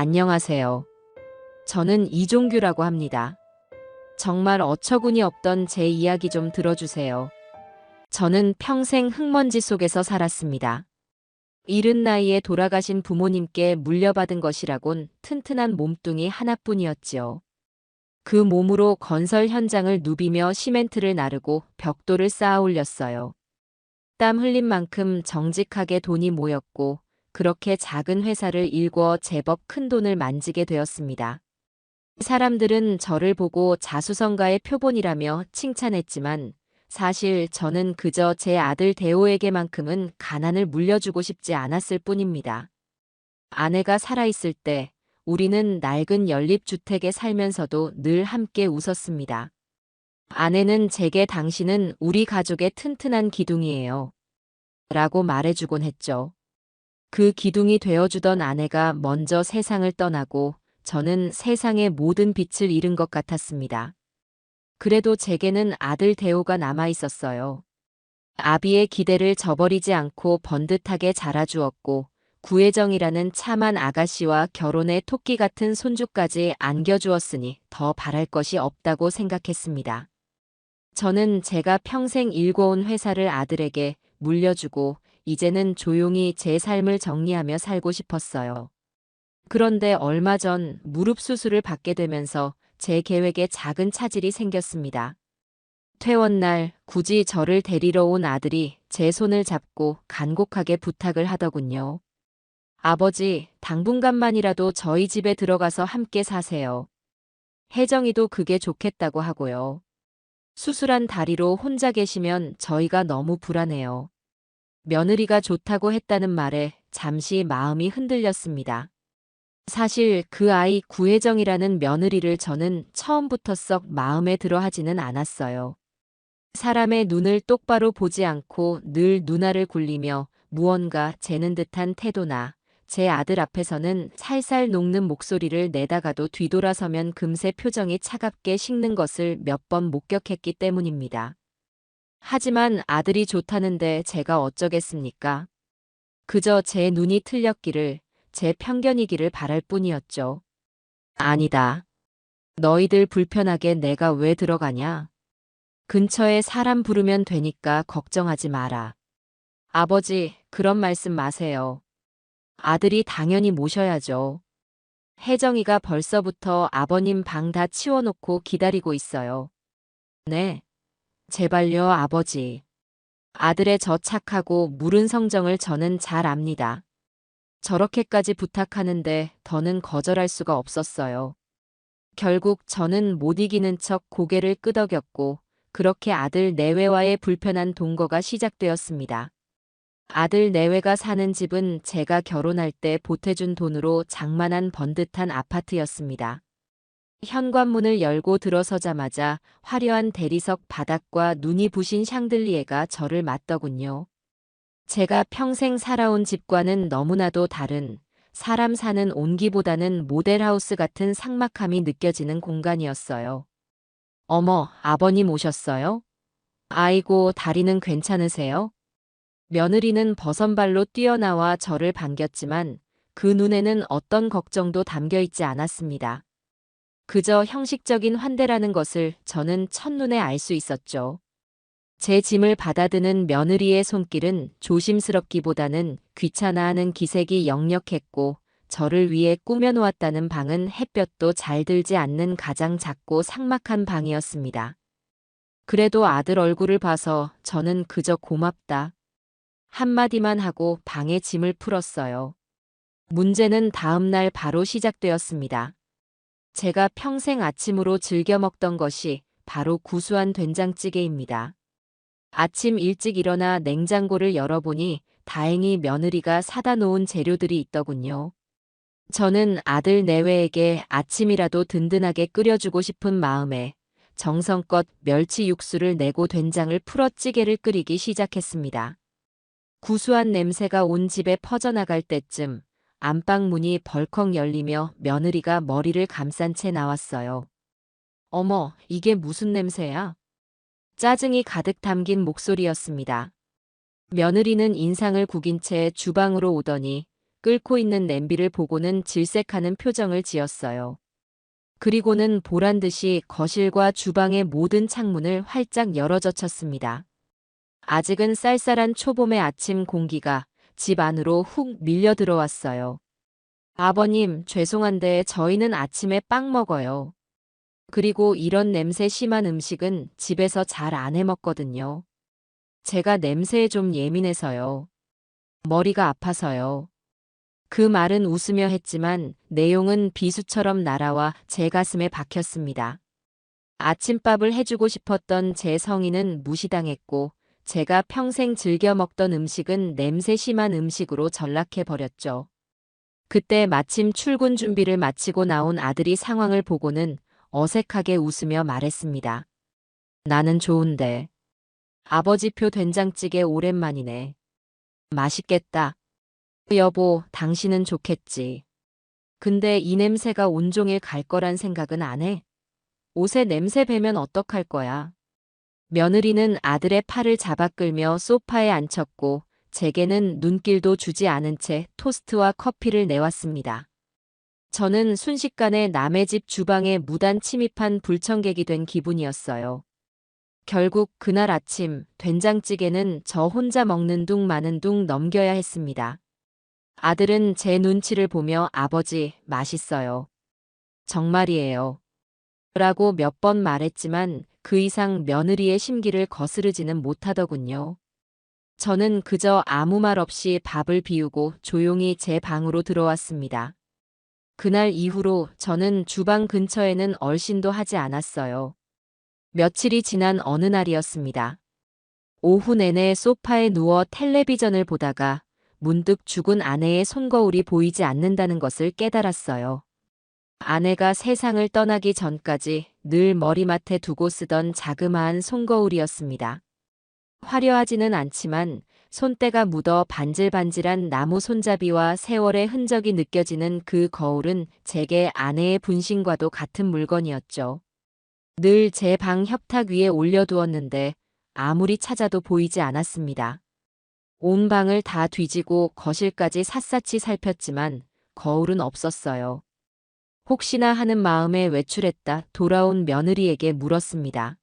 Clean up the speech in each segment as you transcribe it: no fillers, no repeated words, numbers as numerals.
안녕하세요. 저는 이종규라고 합니다. 정말 어처구니 없던 제 이야기 좀 들어주세요. 저는 평생 흙먼지 속에서 살았습니다. 이른 나이에 돌아가신 부모님께 물려받은 것이라곤 튼튼한 몸뚱이 하나뿐이었지요. 그 몸으로 건설 현장을 누비며 시멘트를 나르고 벽돌을 쌓아 올렸어요. 땀 흘린 만큼 정직하게 돈이 모였고 그렇게 작은 회사를 일궈 제법 큰 돈을 만지게 되었습니다. 사람들은 저를 보고 자수성가의 표본이라며 칭찬했지만 사실 저는 그저 제 아들 대호에게만큼은 가난을 물려주고 싶지 않았을 뿐입니다. 아내가 살아있을 때 우리는 낡은 연립주택에 살면서도 늘 함께 웃었습니다. 아내는 제게 당신은 우리 가족의 튼튼한 기둥이에요. 라고 말해주곤 했죠. 그 기둥이 되어주던 아내가 먼저 세상을 떠나고 저는 세상의 모든 빛을 잃은 것 같았습니다. 그래도 제게는 아들 대호가 남아 있었어요. 아비의 기대를 저버리지 않고 번듯하게 자라주었고 구혜정이라는 참한 아가씨와 결혼해 토끼 같은 손주까지 안겨주었으니 더 바랄 것이 없다고 생각했습니다. 저는 제가 평생 일궈온 회사를 아들에게 물려주고 이제는 조용히 제 삶을 정리하며 살고 싶었어요. 그런데 얼마 전 무릎 수술을 받게 되면서 제 계획에 작은 차질이 생겼습니다. 퇴원날 굳이 저를 데리러 온 아들이 제 손을 잡고 간곡하게 부탁을 하더군요. 아버지, 당분간만이라도 저희 집에 들어가서 함께 사세요. 혜정이도 그게 좋겠다고 하고요. 수술한 다리로 혼자 계시면 저희가 너무 불안해요. 며느리가 좋다고 했다는 말에 잠시 마음이 흔들렸습니다. 사실 그 아이 구혜정이라는 며느리를 저는 처음부터 썩 마음에 들어 하지는 않았어요. 사람의 눈을 똑바로 보지 않고 늘 눈알을 굴리며 무언가 재는 듯한 태도나 제 아들 앞에서는 살살 녹는 목소리를 내다가도 뒤돌아서면 금세 표정이 차갑게 식는 것을 몇 번 목격했기 때문입니다. 하지만 아들이 좋다는데 제가 어쩌겠습니까? 그저 제 눈이 틀렸기를, 제 편견이기를 바랄 뿐이었죠. 아니다. 너희들 불편하게 내가 왜 들어가냐? 근처에 사람 부르면 되니까 걱정하지 마라. 아버지, 그런 말씀 마세요. 아들이 당연히 모셔야죠. 혜정이가 벌써부터 아버님 방 다 치워놓고 기다리고 있어요. 네. 제발요, 아버지. 아들의 저 착하고 무른 성정을 저는 잘 압니다. 저렇게까지 부탁하는데 더는 거절할 수가 없었어요. 결국 저는 못 이기는 척 고개를 끄덕였고 그렇게 아들 내외와의 불편한 동거가 시작되었습니다. 아들 내외가 사는 집은 제가 결혼할 때 보태준 돈으로 장만한 번듯한 아파트였습니다. 현관문을 열고 들어서자마자 화려한 대리석 바닥과 눈이 부신 샹들리에가 저를 맞더군요. 제가 평생 살아온 집과는 너무나도 다른 사람 사는 온기보다는 모델하우스 같은 삭막함이 느껴지는 공간이었어요. 어머, 아버님 오셨어요? 아이고, 다리는 괜찮으세요? 며느리는 버선발로 뛰어나와 저를 반겼지만 그 눈에는 어떤 걱정도 담겨 있지 않았습니다. 그저 형식적인 환대라는 것을 저는 첫눈에 알 수 있었죠. 제 짐을 받아드는 며느리의 손길은 조심스럽기보다는 귀찮아하는 기색이 역력했고 저를 위해 꾸며놓았다는 방은 햇볕도 잘 들지 않는 가장 작고 삭막한 방이었습니다. 그래도 아들 얼굴을 봐서 저는 그저 고맙다 한마디만 하고 방에 짐을 풀었어요. 문제는 다음 날 바로 시작되었습니다. 제가 평생 아침으로 즐겨 먹던 것이 바로 구수한 된장찌개입니다. 아침 일찍 일어나 냉장고를 열어보니 다행히 며느리가 사다 놓은 재료들이 있더군요. 저는 아들 내외에게 아침이라도 든든하게 끓여주고 싶은 마음에 정성껏 멸치 육수를 내고 된장을 풀어 찌개를 끓이기 시작했습니다. 구수한 냄새가 온 집에 퍼져나갈 때쯤 안방 문이 벌컥 열리며 며느리가 머리를 감싼 채 나왔어요. 어머, 이게 무슨 냄새야? 짜증이 가득 담긴 목소리였습니다. 며느리는 인상을 구긴 채 주방으로 오더니 끓고 있는 냄비를 보고는 질색하는 표정을 지었어요. 그리고는 보란듯이 거실과 주방의 모든 창문을 활짝 열어젖혔습니다. 아직은 쌀쌀한 초봄의 아침 공기가 집 안으로 훅 밀려 들어왔어요. 아버님, 죄송한데 저희는 아침에 빵 먹어요. 그리고 이런 냄새 심한 음식은 집에서 잘 안 해 먹거든요. 제가 냄새에 좀 예민해서요. 머리가 아파서요. 그 말은 웃으며 했지만 내용은 비수처럼 날아와 제 가슴에 박혔습니다. 아침밥을 해주고 싶었던 제 성의는 무시당했고 제가 평생 즐겨 먹던 음식은 냄새 심한 음식으로 전락해버렸죠. 그때 마침 출근 준비를 마치고 나온 아들이 상황을 보고는 어색하게 웃으며 말했습니다. 나는 좋은데. 아버지표 된장찌개 오랜만이네. 맛있겠다. 여보, 당신은 좋겠지. 근데 이 냄새가 온종일 갈 거란 생각은 안 해? 옷에 냄새 배면 어떡할 거야? 며느리는 아들의 팔을 잡아 끌며 소파에 앉혔고 제게는 눈길도 주지 않은 채 토스트와 커피를 내왔습니다. 저는 순식간에 남의 집 주방에 무단 침입한 불청객이 된 기분이었어요. 결국 그날 아침 된장찌개는 저 혼자 먹는 둥 마는 둥 넘겨야 했습니다. 아들은 제 눈치를 보며 아버지, 맛있어요. 정말이에요. 라고 몇 번 말했지만 그 이상 며느리의 심기를 거스르지는 못하더군요. 저는 그저 아무 말 없이 밥을 비우고 조용히 제 방으로 들어왔습니다. 그날 이후로 저는 주방 근처에는 얼씬도 하지 않았어요. 며칠이 지난 어느 날이었습니다. 오후 내내 소파에 누워 텔레비전을 보다가 문득 죽은 아내의 손거울이 보이지 않는다는 것을 깨달았어요. 아내가 세상을 떠나기 전까지 늘 머리맡에 두고 쓰던 자그마한 손거울이었습니다. 화려하지는 않지만 손때가 묻어 반질반질한 나무 손잡이와 세월의 흔적이 느껴지는 그 거울은 제게 아내의 분신과도 같은 물건이었죠. 늘 제 방 협탁 위에 올려두었는데 아무리 찾아도 보이지 않았습니다. 온 방을 다 뒤지고 거실까지 샅샅이 살폈지만 거울은 없었어요. 혹시나 하는 마음에 외출했다 돌아온 며느리에게 물었습니다.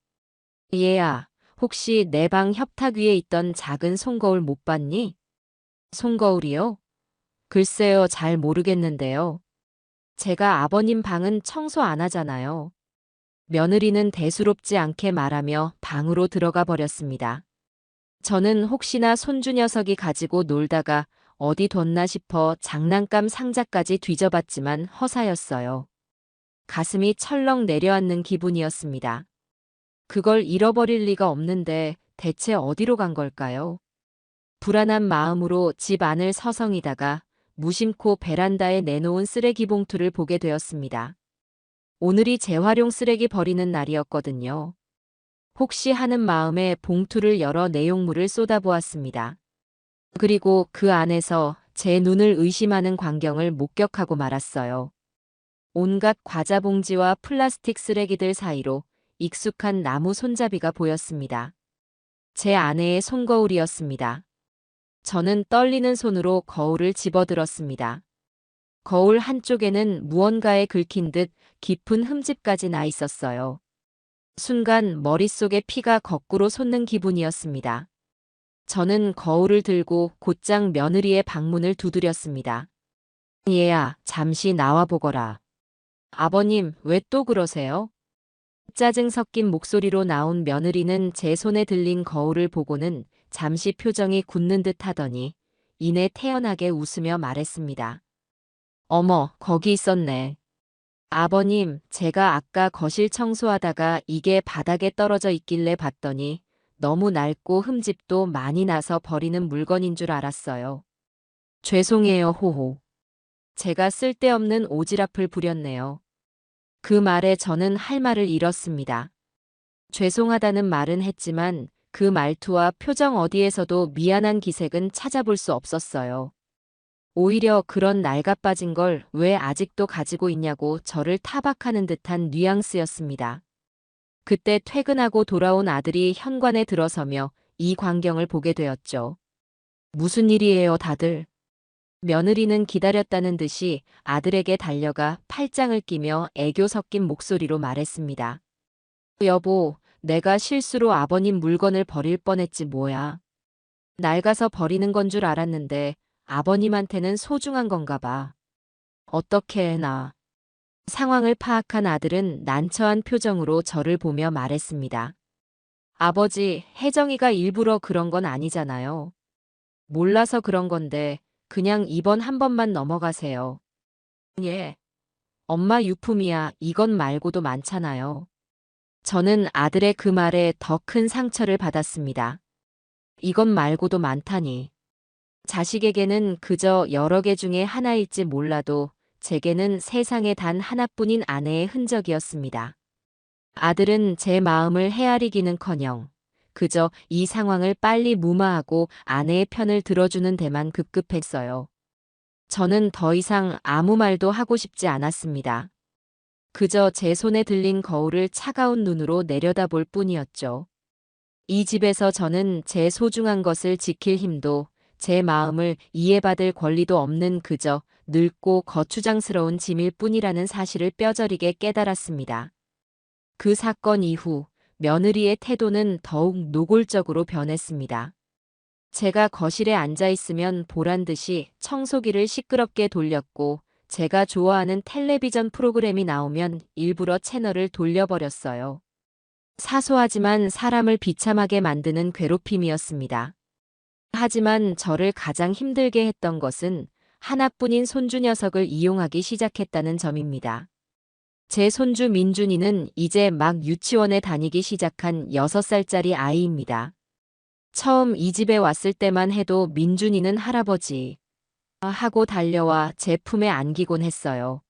얘야, 혹시 내 방 협탁 위에 있던 작은 손거울 못 봤니? 손거울이요? 글쎄요, 잘 모르겠는데요. 제가 아버님 방은 청소 안 하잖아요. 며느리는 대수롭지 않게 말하며 방으로 들어가 버렸습니다. 저는 혹시나 손주 녀석이 가지고 놀다가 어디 뒀나 싶어 장난감 상자까지 뒤져봤지만 허사였어요. 가슴이 철렁 내려앉는 기분이었습니다. 그걸 잃어버릴 리가 없는데 대체 어디로 간 걸까요? 불안한 마음으로 집 안을 서성이다가 무심코 베란다에 내놓은 쓰레기 봉투를 보게 되었습니다. 오늘이 재활용 쓰레기 버리는 날이었거든요. 혹시 하는 마음에 봉투를 열어 내용물을 쏟아보았습니다. 그리고 그 안에서 제 눈을 의심하는 광경을 목격하고 말았어요. 온갖 과자 봉지와 플라스틱 쓰레기들 사이로 익숙한 나무 손잡이가 보였습니다. 제 아내의 손거울이었습니다. 저는 떨리는 손으로 거울을 집어들었습니다. 거울 한쪽에는 무언가에 긁힌 듯 깊은 흠집까지 나 있었어요. 순간 머릿속에 피가 거꾸로 솟는 기분이었습니다. 저는 거울을 들고 곧장 며느리의 방문을 두드렸습니다. 얘야, 잠시 나와 보거라. 아버님, 왜 또 그러세요? 짜증 섞인 목소리로 나온 며느리는 제 손에 들린 거울을 보고는 잠시 표정이 굳는 듯 하더니 이내 태연하게 웃으며 말했습니다. 어머, 거기 있었네. 아버님, 제가 아까 거실 청소하다가 이게 바닥에 떨어져 있길래 봤더니 너무 낡고 흠집도 많이 나서 버리는 물건인 줄 알았어요. 죄송해요, 호호. 제가 쓸데없는 오지랖을 부렸네요. 그 말에 저는 할 말을 잃었습니다. 죄송하다는 말은 했지만 그 말투와 표정 어디에서도 미안한 기색은 찾아볼 수 없었어요. 오히려 그런 낡아빠진 걸 왜 아직도 가지고 있냐고 저를 타박하는 듯한 뉘앙스였습니다. 그때 퇴근하고 돌아온 아들이 현관에 들어서며 이 광경을 보게 되었죠. 무슨 일이에요, 다들? 며느리는 기다렸다는 듯이 아들에게 달려가 팔짱을 끼며 애교 섞인 목소리로 말했습니다. 여보, 내가 실수로 아버님 물건을 버릴 뻔했지 뭐야. 낡아서 버리는 건 줄 알았는데 아버님한테는 소중한 건가 봐. 어떻게 해나. 상황을 파악한 아들은 난처한 표정으로 저를 보며 말했습니다. 아버지, 혜정이가 일부러 그런 건 아니잖아요. 몰라서 그런 건데 그냥 이번 한 번만 넘어가세요. 예. 엄마 유품이야. 이건 말고도 많잖아요. 저는 아들의 그 말에 더 큰 상처를 받았습니다. 이것 말고도 많다니. 자식에게는 그저 여러 개 중에 하나일지 몰라도 제게는 세상에 단 하나뿐인 아내의 흔적이었습니다. 아들은 제 마음을 헤아리기는커녕 그저 이 상황을 빨리 무마하고 아내의 편을 들어주는 데만 급급했어요. 저는 더 이상 아무 말도 하고 싶지 않았습니다. 그저 제 손에 들린 거울을 차가운 눈으로 내려다볼 뿐이었죠. 이 집에서 저는 제 소중한 것을 지킬 힘도 제 마음을 이해받을 권리도 없는 그저 늙고 거추장스러운 짐일 뿐이라는 사실을 뼈저리게 깨달았습니다. 그 사건 이후 며느리의 태도는 더욱 노골적으로 변했습니다. 제가 거실에 앉아 있으면 보란 듯이 청소기를 시끄럽게 돌렸고 제가 좋아하는 텔레비전 프로그램이 나오면 일부러 채널을 돌려버렸어요. 사소하지만 사람을 비참하게 만드는 괴롭힘이었습니다. 하지만 저를 가장 힘들게 했던 것은 하나뿐인 손주 녀석을 이용하기 시작했다는 점입니다. 제 손주 민준이는 이제 막 유치원에 다니기 시작한 6살짜리 아이입니다. 처음 이 집에 왔을 때만 해도 민준이는 할아버지 하고 달려와 제 품에 안기곤 했어요.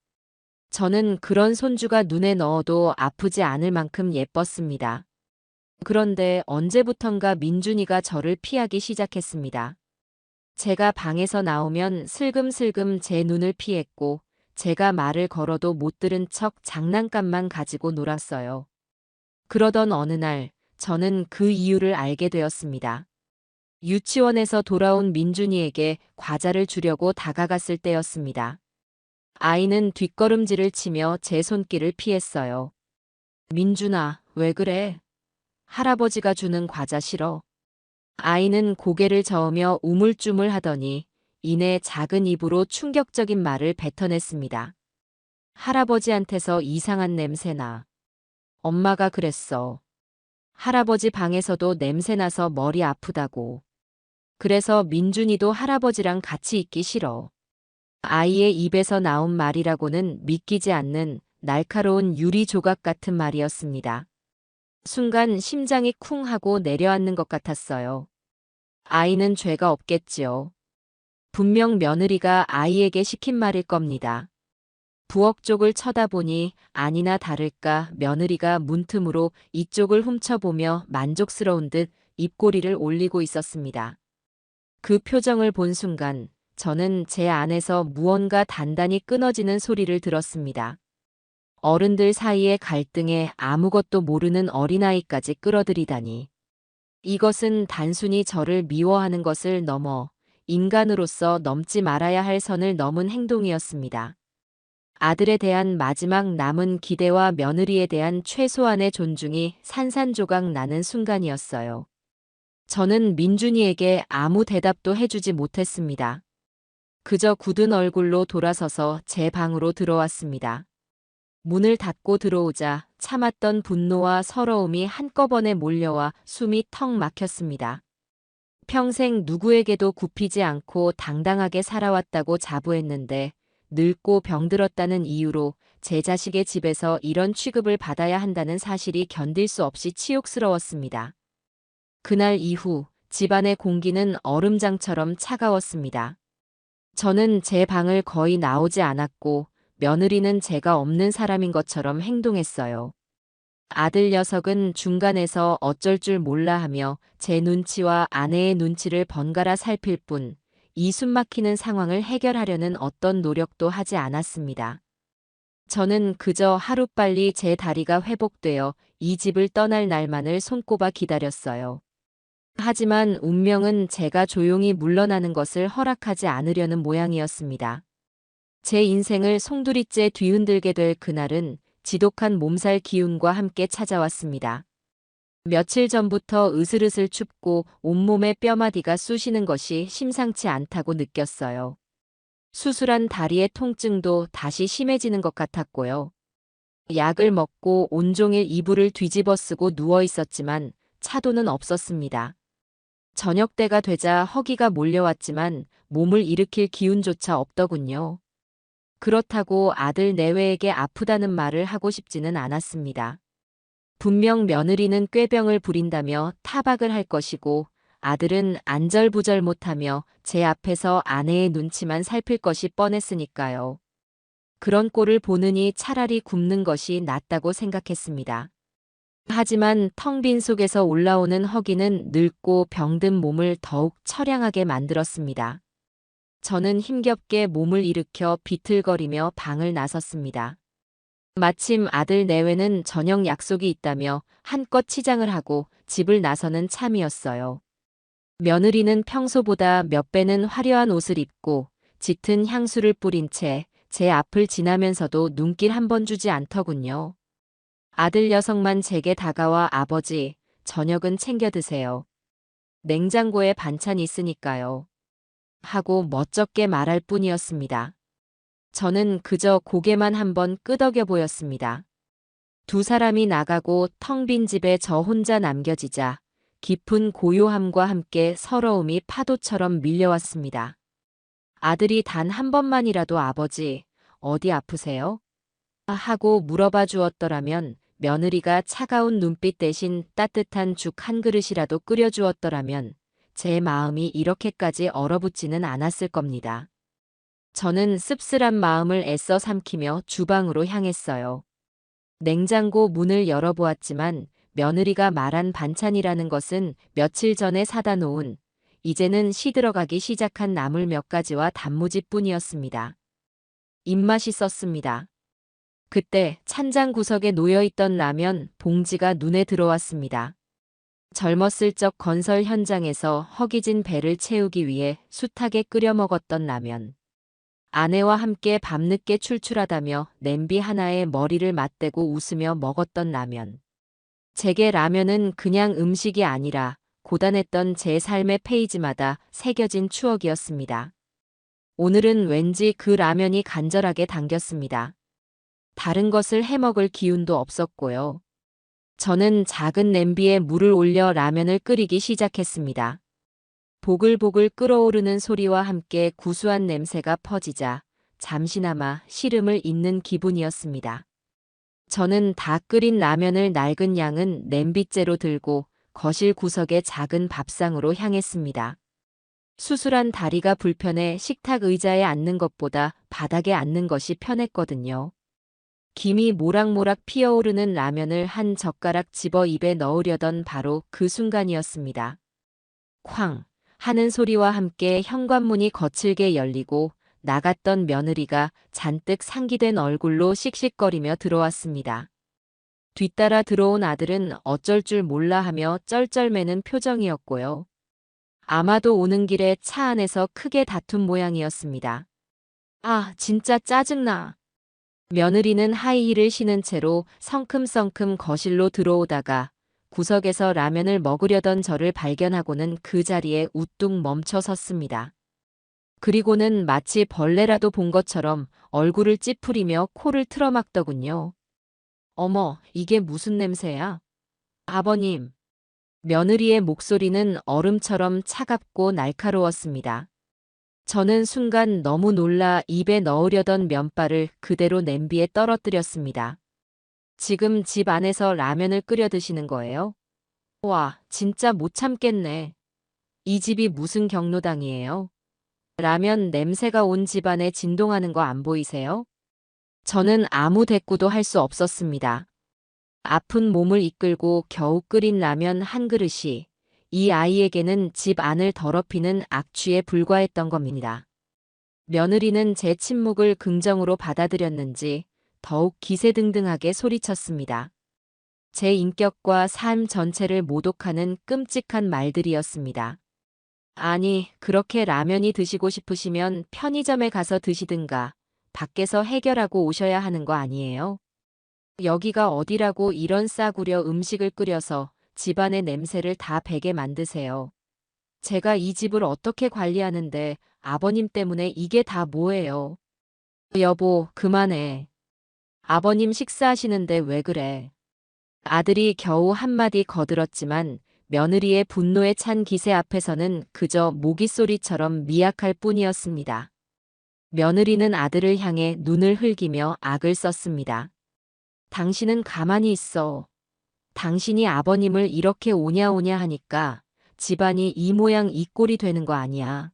저는 그런 손주가 눈에 넣어도 아프지 않을 만큼 예뻤습니다. 그런데 언제부턴가 민준이가 저를 피하기 시작했습니다. 제가 방에서 나오면 슬금슬금 제 눈을 피했고 제가 말을 걸어도 못 들은 척 장난감만 가지고 놀았어요. 그러던 어느 날 저는 그 이유를 알게 되었습니다. 유치원에서 돌아온 민준이에게 과자를 주려고 다가갔을 때였습니다. 아이는 뒷걸음질을 치며 제 손길을 피했어요. 민준아, 왜 그래? 할아버지가 주는 과자 싫어. 아이는 고개를 저으며 우물쭈물 하더니 이내 작은 입으로 충격적인 말을 뱉어냈습니다. 할아버지한테서 이상한 냄새나. 엄마가 그랬어. 할아버지 방에서도 냄새나서 머리 아프다고. 그래서 민준이도 할아버지랑 같이 있기 싫어. 아이의 입에서 나온 말이라고는 믿기지 않는 날카로운 유리 조각 같은 말이었습니다. 순간 심장이 쿵 하고 내려앉는 것 같았어요. 아이는 죄가 없겠지요. 분명 며느리가 아이에게 시킨 말일 겁니다. 부엌 쪽을 쳐다보니 아니나 다를까 며느리가 문틈으로 이쪽을 훔쳐보며 만족스러운 듯 입꼬리를 올리고 있었습니다. 그 표정을 본 순간 저는 제 안에서 무언가 단단히 끊어지는 소리를 들었습니다. 어른들 사이의 갈등에 아무것도 모르는 어린아이까지 끌어들이다니. 이것은 단순히 저를 미워하는 것을 넘어 인간으로서 넘지 말아야 할 선을 넘은 행동이었습니다. 아들에 대한 마지막 남은 기대와 며느리에 대한 최소한의 존중이 산산조각 나는 순간이었어요. 저는 민준이에게 아무 대답도 해주지 못했습니다. 그저 굳은 얼굴로 돌아서서 제 방으로 들어왔습니다. 문을 닫고 들어오자 참았던 분노와 서러움이 한꺼번에 몰려와 숨이 턱 막혔습니다. 평생 누구에게도 굽히지 않고 당당하게 살아왔다고 자부했는데 늙고 병들었다는 이유로 제 자식의 집에서 이런 취급을 받아야 한다는 사실이 견딜 수 없이 치욕스러웠습니다. 그날 이후 집안의 공기는 얼음장처럼 차가웠습니다. 저는 제 방을 거의 나오지 않았고 며느리는 제가 없는 사람인 것처럼 행동했어요. 아들 녀석은 중간에서 어쩔 줄 몰라 하며 제 눈치와 아내의 눈치를 번갈아 살필 뿐 이 숨막히는 상황을 해결하려는 어떤 노력도 하지 않았습니다. 저는 그저 하루빨리 제 다리가 회복되어 이 집을 떠날 날만을 손꼽아 기다렸어요. 하지만 운명은 제가 조용히 물러나는 것을 허락하지 않으려는 모양이었습니다. 제 인생을 송두리째 뒤흔들게 될 그날은 지독한 몸살 기운과 함께 찾아왔습니다. 며칠 전부터 으슬으슬 춥고 온몸에 뼈마디가 쑤시는 것이 심상치 않다고 느꼈어요. 수술한 다리의 통증도 다시 심해지는 것 같았고요. 약을 먹고 온종일 이불을 뒤집어 쓰고 누워 있었지만 차도는 없었습니다. 저녁 때가 되자 허기가 몰려왔지만 몸을 일으킬 기운조차 없더군요. 그렇다고 아들 내외에게 아프다는 말을 하고 싶지는 않았습니다. 분명 며느리는 꾀병을 부린다며 타박을 할 것이고 아들은 안절부절 못하며 제 앞에서 아내의 눈치만 살필 것이 뻔했으니까요. 그런 꼴을 보느니 차라리 굶는 것이 낫다고 생각했습니다. 하지만 텅 빈 속에서 올라오는 허기는 늙고 병든 몸을 더욱 처량하게 만들었습니다. 저는 힘겹게 몸을 일으켜 비틀거리며 방을 나섰습니다. 마침 아들 내외는 저녁 약속이 있다며 한껏 치장을 하고 집을 나서는 참이었어요. 며느리는 평소보다 몇 배는 화려한 옷을 입고 짙은 향수를 뿌린 채 제 앞을 지나면서도 눈길 한 번 주지 않더군요. 아들 녀석만 제게 다가와 아버지, 저녁은 챙겨 드세요. 냉장고에 반찬이 있으니까요. 하고 멋쩍게 말할 뿐이었습니다. 저는 그저 고개만 한번 끄덕여 보였습니다. 두 사람이 나가고 텅 빈 집에 저 혼자 남겨지자 깊은 고요함과 함께 서러움이 파도처럼 밀려왔습니다. 아들이 단 한 번만이라도 아버지, 어디 아프세요? 하고 물어봐 주었더라면, 며느리가 차가운 눈빛 대신 따뜻한 죽 한 그릇이라도 끓여 주었더라면 제 마음이 이렇게까지 얼어붙지는 않았을 겁니다. 저는 씁쓸한 마음을 애써 삼키며 주방으로 향했어요. 냉장고 문을 열어보았지만 며느리가 말한 반찬이라는 것은 며칠 전에 사다 놓은 이제는 시들어가기 시작한 나물 몇 가지와 단무지뿐이었습니다. 입맛이 썼습니다. 그때 찬장 구석에 놓여있던 라면 봉지가 눈에 들어왔습니다. 젊었을 적 건설 현장에서 허기진 배를 채우기 위해 숱하게 끓여 먹었던 라면. 아내와 함께 밤늦게 출출하다며 냄비 하나에 머리를 맞대고 웃으며 먹었던 라면. 제게 라면은 그냥 음식이 아니라 고단했던 제 삶의 페이지마다 새겨진 추억이었습니다. 오늘은 왠지 그 라면이 간절하게 당겼습니다. 다른 것을 해먹을 기운도 없었고요. 저는 작은 냄비에 물을 올려 라면을 끓이기 시작했습니다. 보글보글 끓어오르는 소리와 함께 구수한 냄새가 퍼지자 잠시나마 시름을 잇는 기분이었습니다. 저는 다 끓인 라면을 낡은 양은 냄비째로 들고 거실 구석의 작은 밥상으로 향했습니다. 수술한 다리가 불편해 식탁 의자에 앉는 것보다 바닥에 앉는 것이 편했거든요. 김이 모락모락 피어오르는 라면을 한 젓가락 집어 입에 넣으려던 바로 그 순간이었습니다. 쾅! 하는 소리와 함께 현관문이 거칠게 열리고 나갔던 며느리가 잔뜩 상기된 얼굴로 씩씩거리며 들어왔습니다. 뒤따라 들어온 아들은 어쩔 줄 몰라 하며 쩔쩔매는 표정이었고요. 아마도 오는 길에 차 안에서 크게 다툰 모양이었습니다. 아, 진짜 짜증나. 며느리는 하이힐을 신은 채로 성큼성큼 거실로 들어오다가 구석에서 라면을 먹으려던 저를 발견하고는 그 자리에 우뚝 멈춰 섰습니다. 그리고는 마치 벌레라도 본 것처럼 얼굴을 찌푸리며 코를 틀어막더군요. 어머, 이게 무슨 냄새야? 아버님. 며느리의 목소리는 얼음처럼 차갑고 날카로웠습니다. 저는 순간 너무 놀라 입에 넣으려던 면발을 그대로 냄비에 떨어뜨렸습니다. 지금 집 안에서 라면을 끓여 드시는 거예요? 와, 진짜 못 참겠네. 이 집이 무슨 경로당이에요? 라면 냄새가 온 집안에 진동하는 거 안 보이세요? 저는 아무 대꾸도 할 수 없었습니다. 아픈 몸을 이끌고 겨우 끓인 라면 한 그릇이 이 아이에게는 집 안을 더럽히는 악취에 불과했던 겁니다. 며느리는 제 침묵을 긍정으로 받아들였는지 더욱 기세등등하게 소리쳤습니다. 제 인격과 삶 전체를 모독하는 끔찍한 말들이었습니다. 아니, 그렇게 라면이 드시고 싶으시면 편의점에 가서 드시든가 밖에서 해결하고 오셔야 하는 거 아니에요? 여기가 어디라고 이런 싸구려 음식을 끓여서 집안의 냄새를 다 배게 만드세요. 제가 이 집을 어떻게 관리하는데 아버님 때문에 이게 다 뭐예요? 여보, 그만해. 아버님 식사하시는데 왜 그래? 아들이 겨우 한마디 거들었지만 며느리의 분노에 찬 기세 앞에서는 그저 모기 소리처럼 미약할 뿐이었습니다. 며느리는 아들을 향해 눈을 흘기며 악을 썼습니다. 당신은 가만히 있어. 당신이 아버님을 이렇게 오냐오냐 하니까 집안이 이 모양 이 꼴이 되는 거 아니야.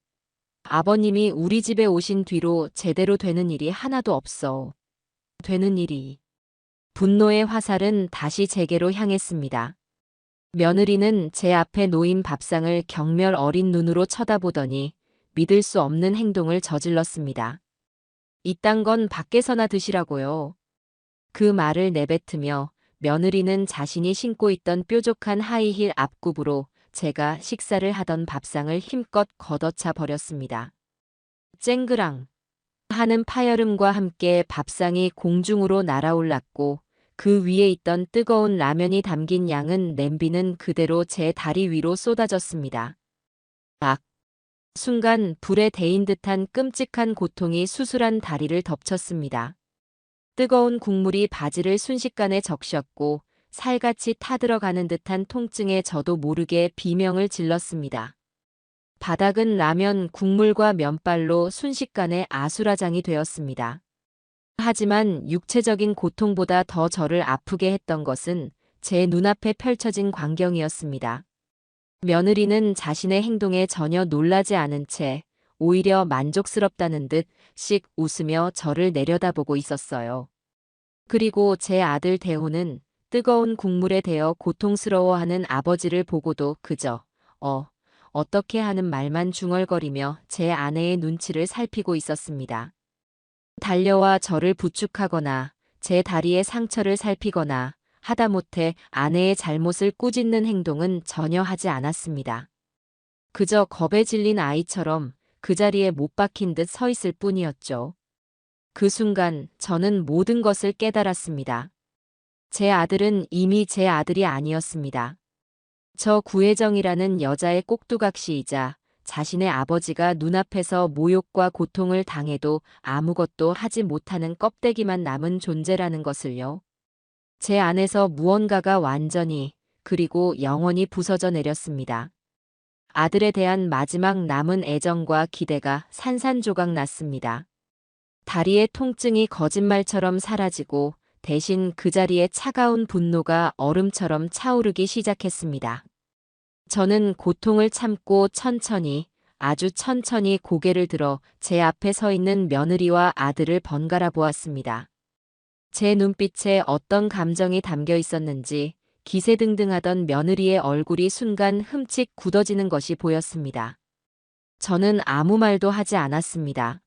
아버님이 우리 집에 오신 뒤로 제대로 되는 일이 하나도 없어. 되는 일이. 분노의 화살은 다시 제게로 향했습니다. 며느리는 제 앞에 놓인 밥상을 경멸 어린 눈으로 쳐다보더니 믿을 수 없는 행동을 저질렀습니다. 이딴 건 밖에서나 드시라고요. 그 말을 내뱉으며 며느리는 자신이 신고 있던 뾰족한 하이힐 앞굽으로 제가 식사를 하던 밥상을 힘껏 걷어차 버렸습니다. 쨍그랑 하는 파열음과 함께 밥상이 공중으로 날아올랐고 그 위에 있던 뜨거운 라면이 담긴 양은 냄비는 그대로 제 다리 위로 쏟아졌습니다. 악! 순간 불에 데인 듯한 끔찍한 고통이 수술한 다리를 덮쳤습니다. 뜨거운 국물이 바지를 순식간에 적셨고 살같이 타들어가는 듯한 통증에 저도 모르게 비명을 질렀습니다. 바닥은 라면 국물과 면발로 순식간에 아수라장이 되었습니다. 하지만 육체적인 고통보다 더 저를 아프게 했던 것은 제 눈앞에 펼쳐진 광경이었습니다. 며느리는 자신의 행동에 전혀 놀라지 않은 채 오히려 만족스럽다는 듯 씩 웃으며 저를 내려다보고 있었어요. 그리고 제 아들 대호는 뜨거운 국물에 대어 고통스러워하는 아버지를 보고도 그저 어떻게 하는 말만 중얼거리며 제 아내의 눈치를 살피고 있었습니다. 달려와 저를 부축하거나 제 다리의 상처를 살피거나 하다못해 아내의 잘못을 꾸짖는 행동은 전혀 하지 않았습니다. 그저 겁에 질린 아이처럼 그 자리에 못 박힌 듯 서 있을 뿐이었죠. 그 순간 저는 모든 것을 깨달았습니다. 제 아들은 이미 제 아들이 아니었습니다. 저 구혜정이라는 여자의 꼭두각시이자 자신의 아버지가 눈앞에서 모욕과 고통을 당해도 아무것도 하지 못하는 껍데기만 남은 존재라는 것을요. 제 안에서 무언가가 완전히 그리고 영원히 부서져 내렸습니다. 아들에 대한 마지막 남은 애정과 기대가 산산조각 났습니다. 다리의 통증이 거짓말처럼 사라지고 대신 그 자리에 차가운 분노가 얼음처럼 차오르기 시작했습니다. 저는 고통을 참고 천천히, 아주 천천히 고개를 들어 제 앞에 서 있는 며느리와 아들을 번갈아 보았습니다. 제 눈빛에 어떤 감정이 담겨 있었는지 기세등등하던 며느리의 얼굴이 순간 흠칫 굳어지는 것이 보였습니다. 저는 아무 말도 하지 않았습니다.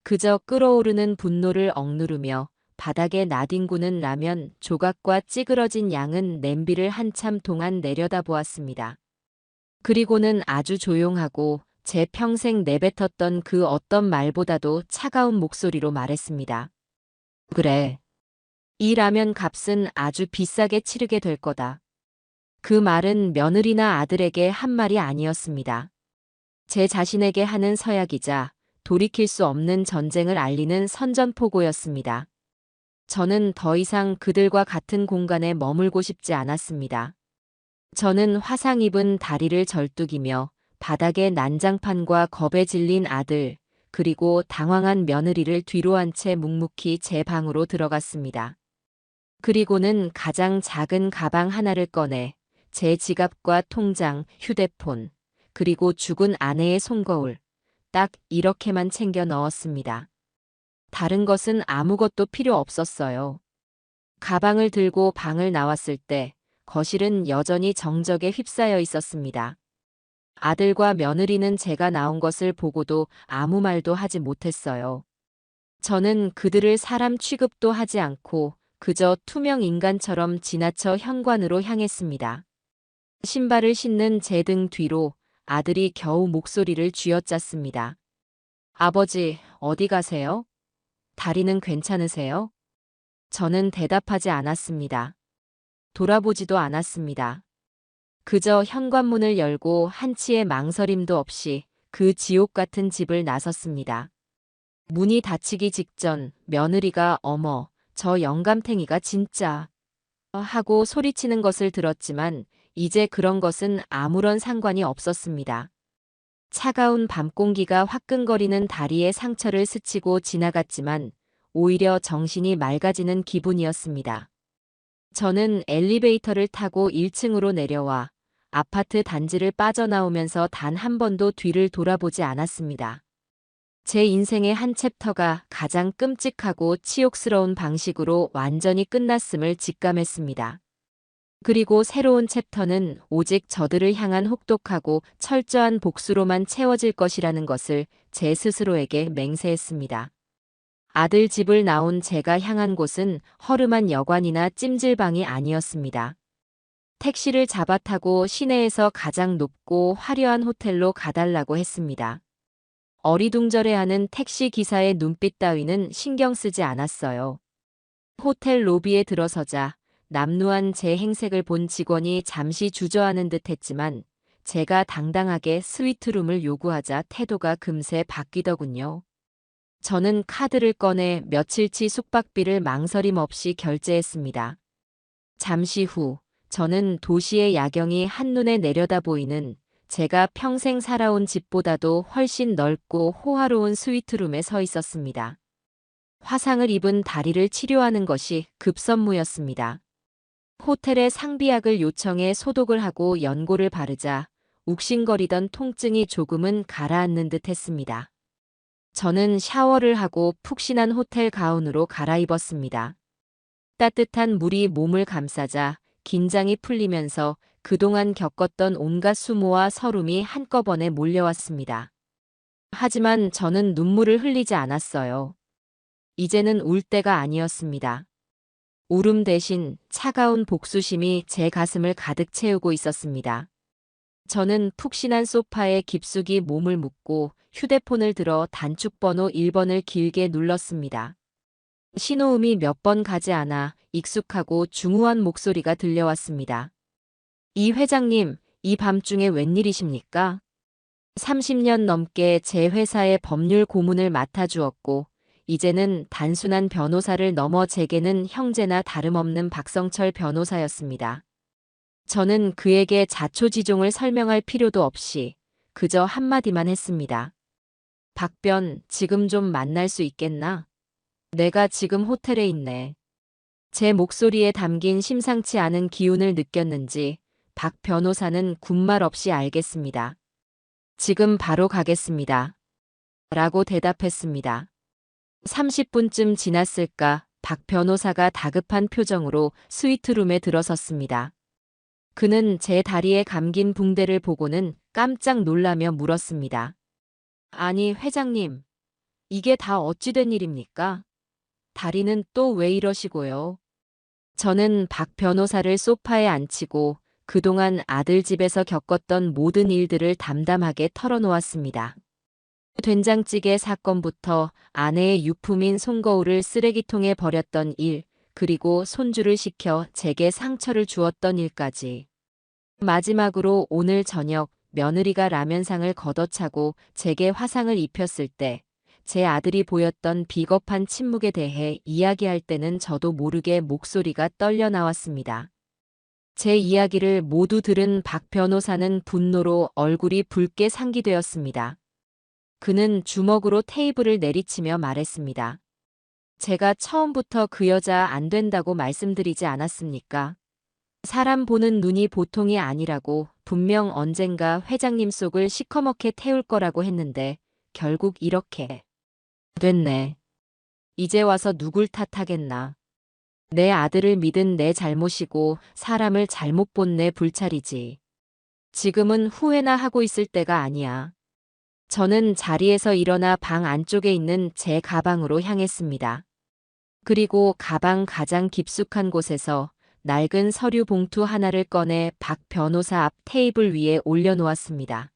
그저 끓어오르는 분노를 억누르며 바닥에 나뒹구는 라면 조각과 찌그러진 양은 냄비를 한참 동안 내려다보았습니다. 그리고는 아주 조용하고 제 평생 내뱉었던 그 어떤 말보다도 차가운 목소리로 말했습니다. 그래. 이 라면 값은 아주 비싸게 치르게 될 거다. 그 말은 며느리나 아들에게 한 말이 아니었습니다. 제 자신에게 하는 서약이자 돌이킬 수 없는 전쟁을 알리는 선전포고였습니다. 저는 더 이상 그들과 같은 공간에 머물고 싶지 않았습니다. 저는 화상 입은 다리를 절뚝이며 바닥에 난장판과 겁에 질린 아들, 그리고 당황한 며느리를 뒤로 한 채 묵묵히 제 방으로 들어갔습니다. 그리고는 가장 작은 가방 하나를 꺼내 제 지갑과 통장, 휴대폰, 그리고 죽은 아내의 손거울, 딱 이렇게만 챙겨 넣었습니다. 다른 것은 아무것도 필요 없었어요. 가방을 들고 방을 나왔을 때 거실은 여전히 정적에 휩싸여 있었습니다. 아들과 며느리는 제가 나온 것을 보고도 아무 말도 하지 못했어요. 저는 그들을 사람 취급도 하지 않고 그저 투명 인간처럼 지나쳐 현관으로 향했습니다. 신발을 신는 제 등 뒤로 아들이 겨우 목소리를 쥐어짰습니다. 아버지, 어디 가세요? 다리는 괜찮으세요? 저는 대답하지 않았습니다. 돌아보지도 않았습니다. 그저 현관문을 열고 한치의 망설임도 없이 그 지옥 같은 집을 나섰습니다. 문이 닫히기 직전 며느리가 어머, 저 영감탱이가 진짜 하고 소리치는 것을 들었지만 이제 그런 것은 아무런 상관이 없었습니다. 차가운 밤 공기가 화끈거리는 다리에 상처를 스치고 지나갔지만 오히려 정신이 맑아지는 기분이었습니다. 저는 엘리베이터를 타고 1층으로 내려와 아파트 단지를 빠져나오면서 단 한 번도 뒤를 돌아보지 않았습니다. 제 인생의 한 챕터가 가장 끔찍하고 치욕스러운 방식으로 완전히 끝났음을 직감했습니다. 그리고 새로운 챕터는 오직 저들을 향한 혹독하고 철저한 복수로만 채워질 것이라는 것을 제 스스로에게 맹세했습니다. 아들 집을 나온 제가 향한 곳은 허름한 여관이나 찜질방이 아니었습니다. 택시를 잡아 타고 시내에서 가장 높고 화려한 호텔로 가달라고 했습니다. 어리둥절해하는 택시 기사의 눈빛 따위는 신경 쓰지 않았어요. 호텔 로비에 들어서자 남루한 제 행색을 본 직원이 잠시 주저하는 듯 했지만 제가 당당하게 스위트룸을 요구하자 태도가 금세 바뀌더군요. 저는 카드를 꺼내 며칠치 숙박비를 망설임 없이 결제했습니다. 잠시 후 저는 도시의 야경이 한눈에 내려다 보이는 제가 평생 살아온 집보다도 훨씬 넓고 호화로운 스위트룸에 서 있었습니다. 화상을 입은 다리를 치료하는 것이 급선무였습니다. 호텔에 상비약을 요청해 소독을 하고 연고를 바르자 욱신거리던 통증이 조금은 가라앉는 듯 했습니다. 저는 샤워를 하고 푹신한 호텔 가운으로 갈아입었습니다. 따뜻한 물이 몸을 감싸자 긴장이 풀리면서 그동안 겪었던 온갖 수모와 서름이 한꺼번에 몰려왔습니다. 하지만 저는 눈물을 흘리지 않았어요. 이제는 울 때가 아니었습니다. 울음 대신 차가운 복수심이 제 가슴을 가득 채우고 있었습니다. 저는 푹신한 소파에 깊숙이 몸을 묻고 휴대폰을 들어 단축번호 1번을 길게 눌렀습니다. 신호음이 몇 번 가지 않아 익숙하고 중후한 목소리가 들려왔습니다. 이 회장님, 이 밤중에 웬일이십니까? 30년 넘게 제 회사의 법률 고문을 맡아주었고 이제는 단순한 변호사를 넘어 제게는 형제나 다름없는 박성철 변호사였습니다. 저는 그에게 자초지종을 설명할 필요도 없이 그저 한마디만 했습니다. 박변, 지금 좀 만날 수 있겠나? 내가 지금 호텔에 있네. 제 목소리에 담긴 심상치 않은 기운을 느꼈는지 박 변호사는 군말 없이 알겠습니다. 지금 바로 가겠습니다. 라고 대답했습니다. 30분쯤 지났을까 박 변호사가 다급한 표정으로 스위트룸에 들어섰습니다. 그는 제 다리에 감긴 붕대를 보고는 깜짝 놀라며 물었습니다. 아니, 회장님, 이게 다 어찌 된 일입니까? 다리는 또 왜 이러시고요? 저는 박 변호사를 소파에 앉히고 그동안 아들 집에서 겪었던 모든 일들을 담담하게 털어놓았습니다. 된장찌개 사건부터 아내의 유품인 손거울을 쓰레기통에 버렸던 일, 그리고 손주를 시켜 제게 상처를 주었던 일까지. 마지막으로 오늘 저녁 며느리가 라면상을 걷어차고 제게 화상을 입혔을 때 제 아들이 보였던 비겁한 침묵에 대해 이야기할 때는 저도 모르게 목소리가 떨려 나왔습니다. 제 이야기를 모두 들은 박 변호사는 분노로 얼굴이 붉게 상기되었습니다. 그는 주먹으로 테이블을 내리치며 말했습니다. 제가 처음부터 그 여자 안 된다고 말씀드리지 않았습니까? 사람 보는 눈이 보통이 아니라고 분명 언젠가 회장님 속을 시커멓게 태울 거라고 했는데 결국 이렇게 됐네. 이제 와서 누굴 탓하겠나. 내 아들을 믿은 내 잘못이고 사람을 잘못 본 내 불찰이지. 지금은 후회나 하고 있을 때가 아니야. 저는 자리에서 일어나 방 안쪽에 있는 제 가방으로 향했습니다. 그리고 가방 가장 깊숙한 곳에서 낡은 서류 봉투 하나를 꺼내 박 변호사 앞 테이블 위에 올려놓았습니다.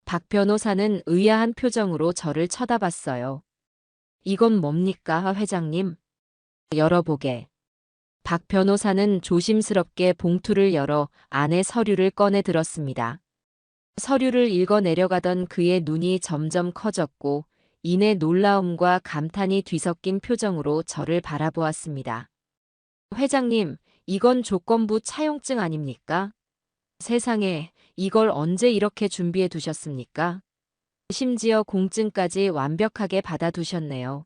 박 변호사는 의아한 표정으로 저를 쳐다봤어요. 이건 뭡니까, 회장님? 열어보게. 박 변호사는 조심스럽게 봉투를 열어 안에 서류를 꺼내 들었습니다. 서류를 읽어 내려가던 그의 눈이 점점 커졌고 이내 놀라움과 감탄이 뒤섞인 표정으로 저를 바라보았습니다. 회장님, 이건 조건부 차용증 아닙니까? 세상에, 이걸 언제 이렇게 준비해 두셨습니까? 심지어 공증까지 완벽하게 받아두셨네요.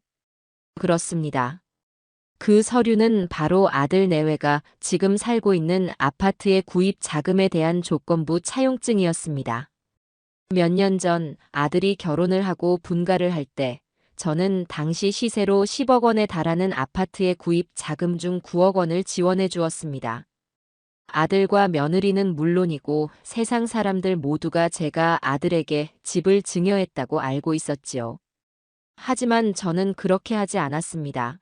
그렇습니다. 그 서류는 바로 아들 내외가 지금 살고 있는 아파트의 구입 자금에 대한 조건부 차용증이었습니다. 몇 년 전 아들이 결혼을 하고 분가를 할 때 저는 당시 시세로 10억 원에 달하는 아파트의 구입 자금 중 9억 원을 지원해 주었습니다. 아들과 며느리는 물론이고 세상 사람들 모두가 제가 아들에게 집을 증여했다고 알고 있었지요. 하지만 저는 그렇게 하지 않았습니다.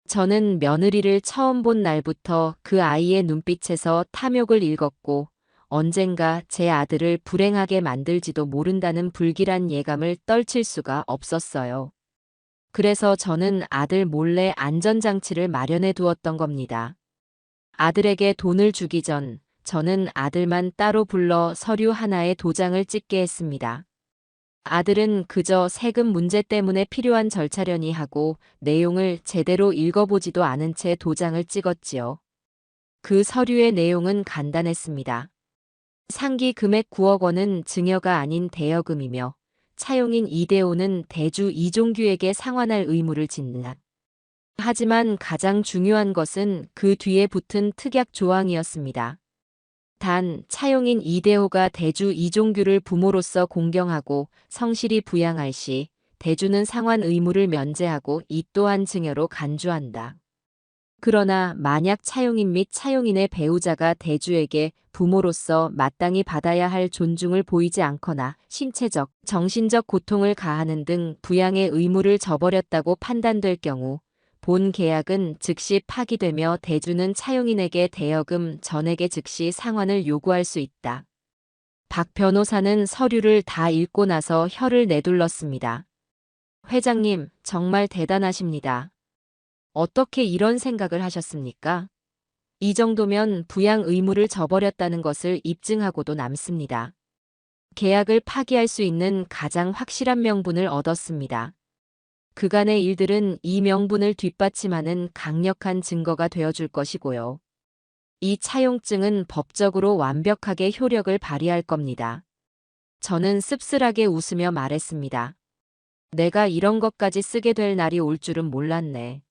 저는 며느리를 처음 본 날부터 그 아이의 눈빛에서 탐욕을 읽었고 언젠가 제 아들을 불행하게 만들지도 모른다는 불길한 예감을 떨칠 수가 없었어요. 그래서 저는 아들 몰래 안전장치를 마련해 두었던 겁니다. 아들에게 돈을 주기 전 저는 아들만 따로 불러 서류 하나에 도장을 찍게 했습니다. 아들은 그저 세금 문제 때문에 필요한 절차려니 하고 내용을 제대로 읽어보지도 않은 채 도장을 찍었지요. 그 서류의 내용은 간단했습니다. 상기 금액 9억 원은 증여가 아닌 대여금이며 차용인 이대호는 대주 이종규에게 상환할 의무를 짓는다. 하지만 가장 중요한 것은 그 뒤에 붙은 특약 조항이었습니다. 단, 차용인 이대호가 대주 이종규를 부모로서 공경하고 성실히 부양할 시 대주는 상환 의무를 면제하고 이 또한 증여로 간주한다. 그러나 만약 차용인 및 차용인의 배우자가 대주에게 부모로서 마땅히 받아야 할 존중을 보이지 않거나 신체적, 정신적 고통을 가하는 등 부양의 의무를 저버렸다고 판단될 경우 본 계약은 즉시 파기되며 대주는 차용인에게 대여금 전액의 즉시 상환을 요구할 수 있다. 박 변호사는 서류를 다 읽고 나서 혀를 내둘렀습니다. 회장님, 정말 대단하십니다. 어떻게 이런 생각을 하셨습니까? 이 정도면 부양 의무를 저버렸다는 것을 입증하고도 남습니다. 계약을 파기할 수 있는 가장 확실한 명분을 얻었습니다. 그간의 일들은 이 명분을 뒷받침하는 강력한 증거가 되어줄 것이고요. 이 차용증은 법적으로 완벽하게 효력을 발휘할 겁니다. 저는 씁쓸하게 웃으며 말했습니다. 내가 이런 것까지 쓰게 될 날이 올 줄은 몰랐네.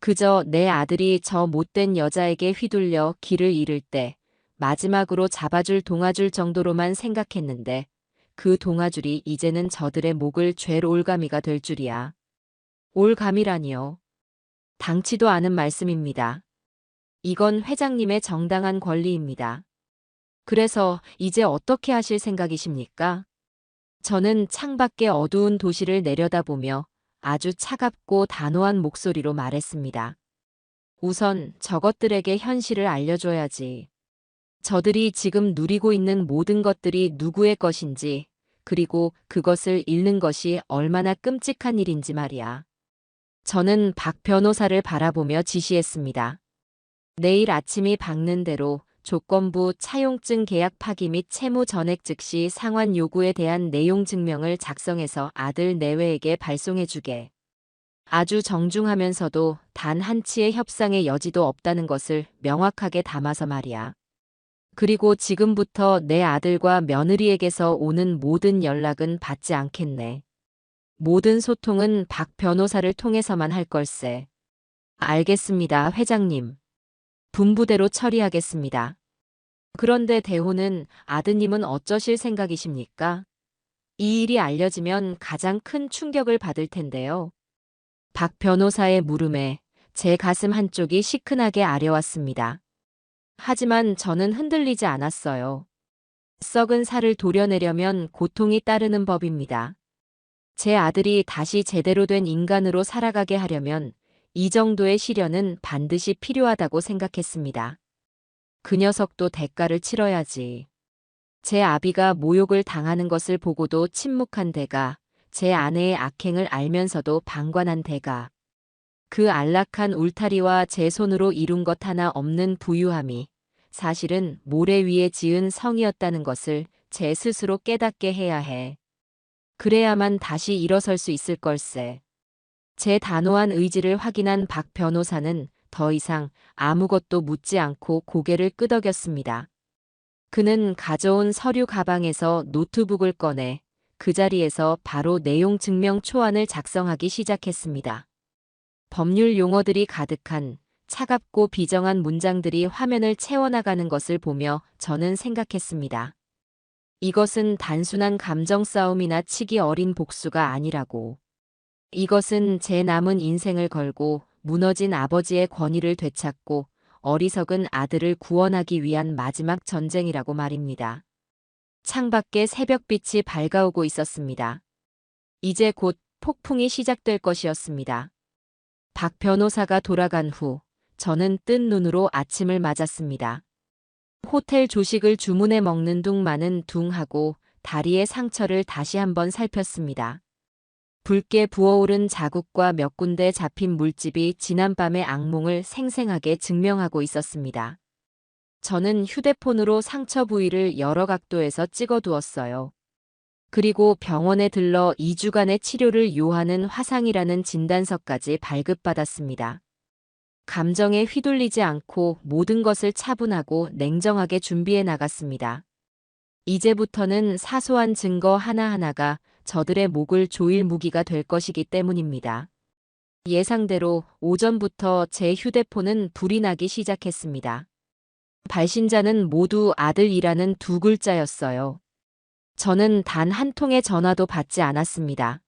그저 내 아들이 저 못된 여자에게 휘둘려 길을 잃을 때 마지막으로 잡아줄 동아줄 정도로만 생각했는데 그 동아줄이 이제는 저들의 목을 죄 올가미가 될 줄이야. 올가미라니요. 당치도 않은 말씀입니다. 이건 회장님의 정당한 권리입니다. 그래서 이제 어떻게 하실 생각이십니까? 저는 창밖의 어두운 도시를 내려다보며 아주 차갑고 단호한 목소리로 말했습니다. 우선 저것들에게 현실을 알려줘야지. 저들이 지금 누리고 있는 모든 것들이 누구의 것인지, 그리고 그것을 잃는 것이 얼마나 끔찍한 일인지 말이야. 저는 박 변호사를 바라보며 지시했습니다. 내일 아침이 밝는 대로 조건부 차용증 계약 파기 및 채무 전액 즉시 상환 요구에 대한 내용 증명을 작성해서 아들 내외에게 발송해주게. 아주 정중하면서도 단 한치의 협상의 여지도 없다는 것을 명확하게 담아서 말이야. 그리고 지금부터 내 아들과 며느리에게서 오는 모든 연락은 받지 않겠네. 모든 소통은 박 변호사를 통해서만 할 걸세. 알겠습니다, 회장님. 분부대로 처리하겠습니다. 그런데 대호는 아드님은 어쩌실 생각이십니까? 이 일이 알려지면 가장 큰 충격을 받을 텐데요. 박 변호사의 물음에 제 가슴 한쪽이 시큰하게 아려왔습니다. 하지만 저는 흔들리지 않았어요. 썩은 살을 도려내려면 고통이 따르는 법입니다. 제 아들이 다시 제대로 된 인간으로 살아가게 하려면 이 정도의 시련은 반드시 필요하다고 생각했습니다. 그 녀석도 대가를 치러야지. 제 아비가 모욕을 당하는 것을 보고도 침묵한 대가, 제 아내의 악행을 알면서도 방관한 대가, 그 안락한 울타리와 제 손으로 이룬 것 하나 없는 부유함이 사실은 모래 위에 지은 성이었다는 것을 제 스스로 깨닫게 해야 해. 그래야만 다시 일어설 수 있을 걸세. 제 단호한 의지를 확인한 박 변호사는 더 이상 아무것도 묻지 않고 고개를 끄덕였습니다. 그는 가져온 서류 가방에서 노트북을 꺼내 그 자리에서 바로 내용 증명 초안을 작성하기 시작했습니다. 법률 용어들이 가득한 차갑고 비정한 문장들이 화면을 채워나가는 것을 보며 저는 생각했습니다. 이것은 단순한 감정 싸움이나 치기 어린 복수가 아니라고. 이것은 제 남은 인생을 걸고 무너진 아버지의 권위를 되찾고 어리석은 아들을 구원하기 위한 마지막 전쟁이라고 말입니다. 창밖에 새벽빛이 밝아오고 있었습니다. 이제 곧 폭풍이 시작될 것이었습니다. 박 변호사가 돌아간 후 저는 뜬 눈으로 아침을 맞았습니다. 호텔 조식을 주문해 먹는 둥마는 둥하고 다리의 상처를 다시 한번 살폈습니다. 붉게 부어오른 자국과 몇 군데 잡힌 물집이 지난밤의 악몽을 생생하게 증명하고 있었습니다. 저는 휴대폰으로 상처 부위를 여러 각도에서 찍어두었어요. 그리고 병원에 들러 2주간의 치료를 요하는 화상이라는 진단서까지 발급받았습니다. 감정에 휘둘리지 않고 모든 것을 차분하고 냉정하게 준비해 나갔습니다. 이제부터는 사소한 증거 하나하나가 저들의 목을 조일 무기가 될 것이기 때문입니다. 예상대로 오전부터 제 휴대폰은 불이 나기 시작했습니다. 발신자는 모두 아들이라는 두 글자였어요. 저는 단 한 통의 전화도 받지 않았습니다.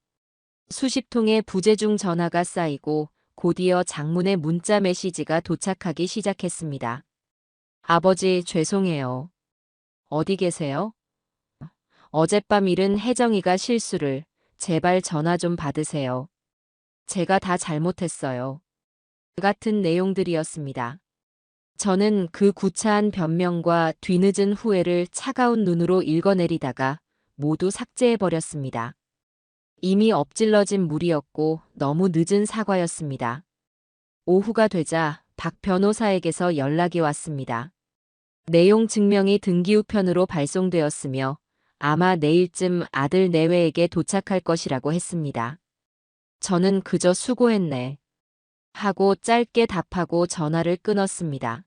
수십 통의 부재중 전화가 쌓이고 곧이어 장문의 문자 메시지가 도착하기 시작했습니다. 아버지, 죄송해요. 어디 계세요? 어젯밤 일은 혜정이가 실수를. 제발 전화 좀 받으세요. 제가 다 잘못했어요. 같은 내용들이었습니다. 저는 그 구차한 변명과 뒤늦은 후회를 차가운 눈으로 읽어내리다가 모두 삭제해버렸습니다. 이미 엎질러진 물이었고 너무 늦은 사과였습니다. 오후가 되자 박 변호사에게서 연락이 왔습니다. 내용 증명이 등기우편으로 발송되었으며 아마 내일쯤 아들 내외에게 도착할 것이라고 했습니다. 저는 그저 수고했네 하고 짧게 답하고 전화를 끊었습니다.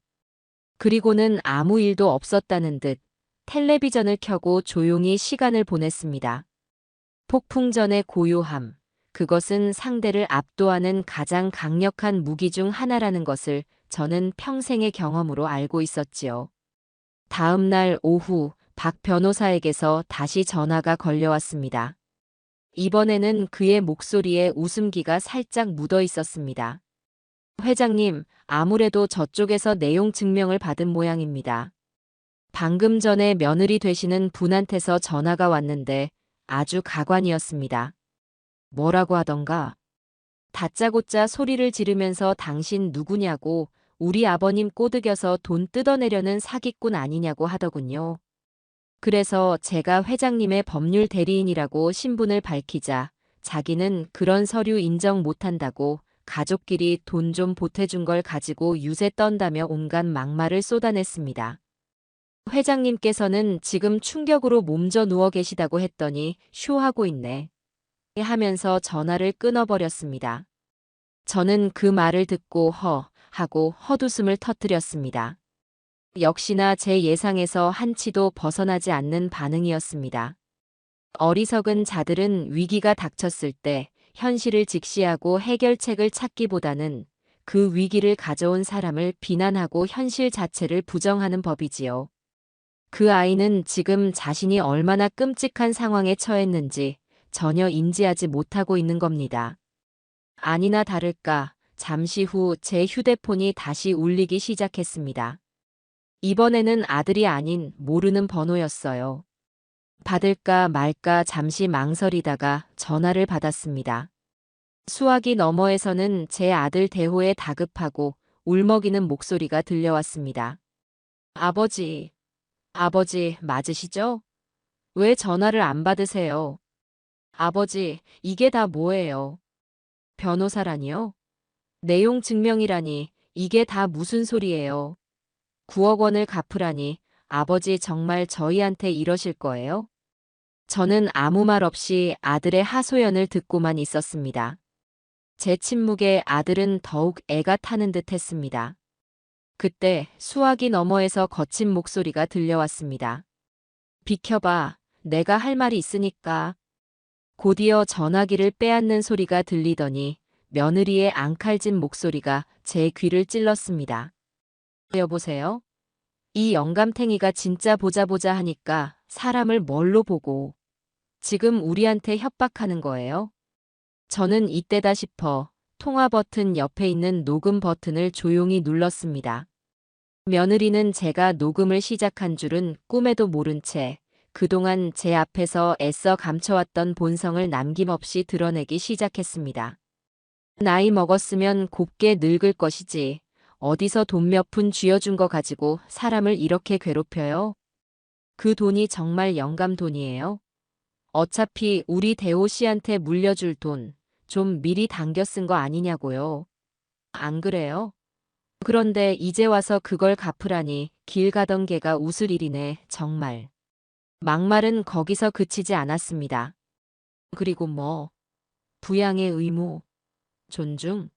그리고는 아무 일도 없었다는 듯 텔레비전을 켜고 조용히 시간을 보냈습니다. 폭풍 전의 고요함, 그것은 상대를 압도하는 가장 강력한 무기 중 하나라는 것을 저는 평생의 경험으로 알고 있었지요. 다음 날 오후 박 변호사에게서 다시 전화가 걸려왔습니다. 이번에는 그의 목소리에 웃음기가 살짝 묻어 있었습니다. 회장님, 아무래도 저쪽에서 내용 증명을 받은 모양입니다. 방금 전에 며느리 되시는 분한테서 전화가 왔는데 아주 가관이었습니다. 뭐라고 하던가? 다짜고짜 소리를 지르면서 당신 누구냐고 우리 아버님 꼬드겨서 돈 뜯어내려는 사기꾼 아니냐고 하더군요. 그래서 제가 회장님의 법률 대리인이라고 신분을 밝히자 자기는 그런 서류 인정 못한다고 가족끼리 돈 좀 보태준 걸 가지고 유세 떤다며 온갖 막말을 쏟아냈습니다. 회장님께서는 지금 충격으로 몸져 누워 계시다고 했더니 쇼하고 있네 하면서 전화를 끊어버렸습니다. 저는 그 말을 듣고 하고 헛웃음을 터뜨렸습니다. 역시나 제 예상에서 한치도 벗어나지 않는 반응이었습니다. 어리석은 자들은 위기가 닥쳤을 때 현실을 직시하고 해결책을 찾기보다는 그 위기를 가져온 사람을 비난하고 현실 자체를 부정하는 법이지요. 그 아이는 지금 자신이 얼마나 끔찍한 상황에 처했는지 전혀 인지하지 못하고 있는 겁니다. 아니나 다를까 잠시 후 제 휴대폰이 다시 울리기 시작했습니다. 이번에는 아들이 아닌 모르는 번호였어요. 받을까 말까 잠시 망설이다가 전화를 받았습니다. 수화기 너머에서는 제 아들 대호의 다급하고 울먹이는 목소리가 들려왔습니다. 아버지, 아버지 맞으시죠? 왜 전화를 안 받으세요? 아버지, 이게 다 뭐예요? 변호사라니요? 내용 증명이라니, 이게 다 무슨 소리예요? 9억 원을 갚으라니, 아버지 정말 저희한테 이러실 거예요? 저는 아무 말 없이 아들의 하소연을 듣고만 있었습니다. 제 침묵에 아들은 더욱 애가 타는 듯 했습니다. 그때 수화기 너머에서 거친 목소리가 들려왔습니다. 비켜봐, 내가 할 말이 있으니까. 곧이어 전화기를 빼앗는 소리가 들리더니 며느리의 앙칼진 목소리가 제 귀를 찔렀습니다. 여보세요? 이 영감탱이가 진짜 보자 보자 하니까 사람을 뭘로 보고 지금 우리한테 협박하는 거예요? 저는 이때다 싶어 통화 버튼 옆에 있는 녹음 버튼을 조용히 눌렀습니다. 며느리는 제가 녹음을 시작한 줄은 꿈에도 모른 채 그동안 제 앞에서 애써 감춰왔던 본성을 남김없이 드러내기 시작했습니다. 나이 먹었으면 곱게 늙을 것이지. 어디서 돈 몇 푼 쥐어준 거 가지고 사람을 이렇게 괴롭혀요? 그 돈이 정말 영감 돈이에요? 어차피 우리 대호 씨한테 물려줄 돈 좀 미리 당겨 쓴 거 아니냐고요. 안 그래요? 그런데 이제 와서 그걸 갚으라니 길 가던 개가 웃을 일이네, 정말. 막말은 거기서 그치지 않았습니다. 그리고 뭐, 부양의 의무, 존중,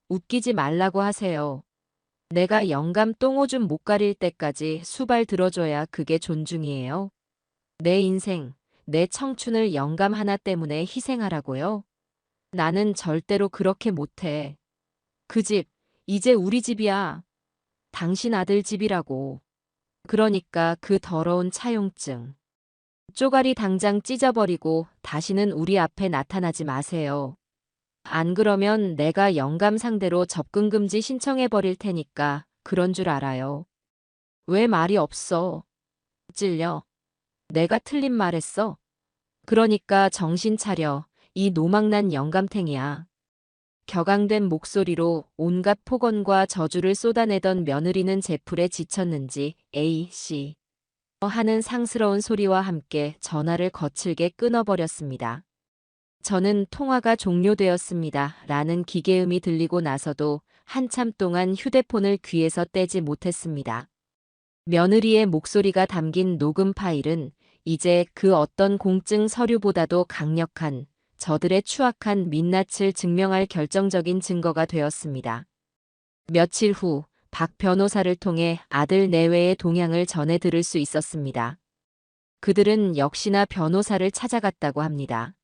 웃기지 말라고 하세요. 내가 영감 똥오줌 못 가릴 때까지 수발 들어줘야 그게 존중이에요. 내 인생, 내 청춘을 영감 하나 때문에 희생하라고요? 나는 절대로 그렇게 못해. 그 집, 이제 우리 집이야. 당신 아들 집이라고. 그러니까 그 더러운 차용증. 쪼가리 당장 찢어버리고 다시는 우리 앞에 나타나지 마세요. 안 그러면 내가 영감 상대로 접근금지 신청해버릴 테니까 그런 줄 알아요. 왜 말이 없어? 찔려. 내가 틀린 말했어? 그러니까 정신 차려. 이 노망난 영감탱이야. 격앙된 목소리로 온갖 폭언과 저주를 쏟아내던 며느리는 제풀에 지쳤는지 A씨 하는 상스러운 소리와 함께 전화를 거칠게 끊어버렸습니다. 저는 통화가 종료되었습니다. 라는 기계음이 들리고 나서도 한참 동안 휴대폰을 귀에서 떼지 못했습니다. 며느리의 목소리가 담긴 녹음 파일은 이제 그 어떤 공증 서류보다도 강력한 저들의 추악한 민낯을 증명할 결정적인 증거가 되었습니다. 며칠 후 박 변호사를 통해 아들 내외의 동향을 전해 들을 수 있었습니다. 그들은 역시나 변호사를 찾아갔다고 합니다.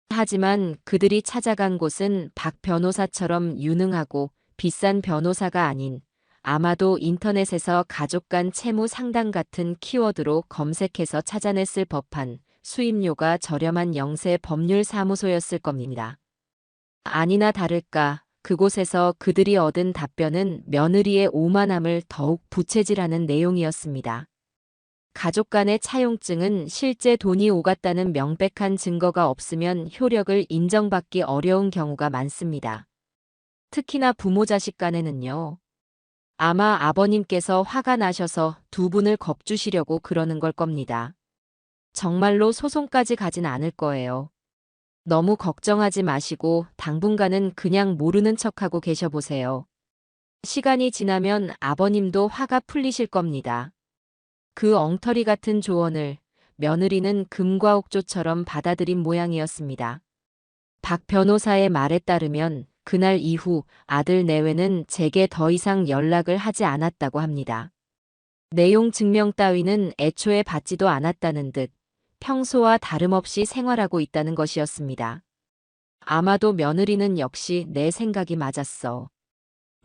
하지만 그들이 찾아간 곳은 박 변호사처럼 유능하고 비싼 변호사가 아닌 아마도 인터넷에서 가족 간 채무 상담 같은 키워드로 검색해서 찾아냈을 법한 수임료가 저렴한 영세 법률 사무소였을 겁니다. 아니나 다를까 그곳에서 그들이 얻은 답변은 며느리의 오만함을 더욱 부채질하는 내용이었습니다. 가족 간의 차용증은 실제 돈이 오갔다는 명백한 증거가 없으면 효력을 인정받기 어려운 경우가 많습니다. 특히나 부모 자식 간에는요. 아마 아버님께서 화가 나셔서 두 분을 겁주시려고 그러는 걸 겁니다. 정말로 소송까지 가진 않을 거예요. 너무 걱정하지 마시고 당분간은 그냥 모르는 척하고 계셔보세요. 시간이 지나면 아버님도 화가 풀리실 겁니다. 그 엉터리 같은 조언을 며느리는 금과 옥조처럼 받아들인 모양이었습니다. 박 변호사의 말에 따르면 그날 이후 아들 내외는 제게 더 이상 연락을 하지 않았다고 합니다. 내용 증명 따위는 애초에 받지도 않았다는 듯 평소와 다름없이 생활하고 있다는 것이었습니다. 아마도 며느리는 역시 내 생각이 맞았어.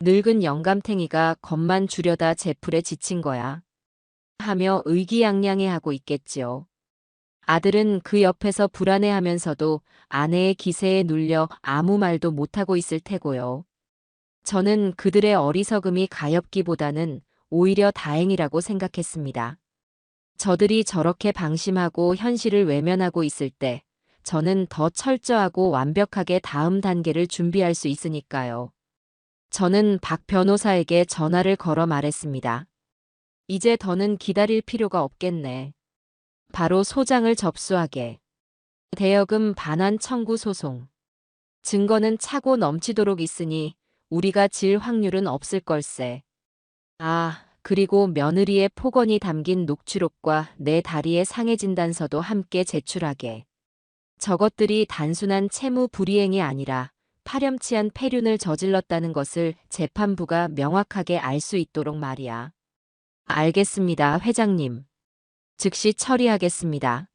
늙은 영감탱이가 겁만 주려다 제풀에 지친 거야. 하며 의기양양해하고 있겠지요. 아들은 그 옆에서 불안해하면서도 아내의 기세에 눌려 아무 말도 못하고 있을 테고요. 저는 그들의 어리석음이 가엾기보다는 오히려 다행이라고 생각했습니다. 저들이 저렇게 방심하고 현실을 외면하고 있을 때 저는 더 철저하고 완벽하게 다음 단계를 준비할 수 있으니까요. 저는 박 변호사에게 전화를 걸어 말했습니다. 이제 더는 기다릴 필요가 없겠네. 바로 소장을 접수하게. 대여금 반환 청구 소송. 증거는 차고 넘치도록 있으니 우리가 질 확률은 없을 걸세. 아, 그리고 며느리의 폭언이 담긴 녹취록과 내 다리의 상해 진단서도 함께 제출하게. 저것들이 단순한 채무 불이행이 아니라 파렴치한 폐륜을 저질렀다는 것을 재판부가 명확하게 알 수 있도록 말이야. 알겠습니다, 회장님. 즉시 처리하겠습니다.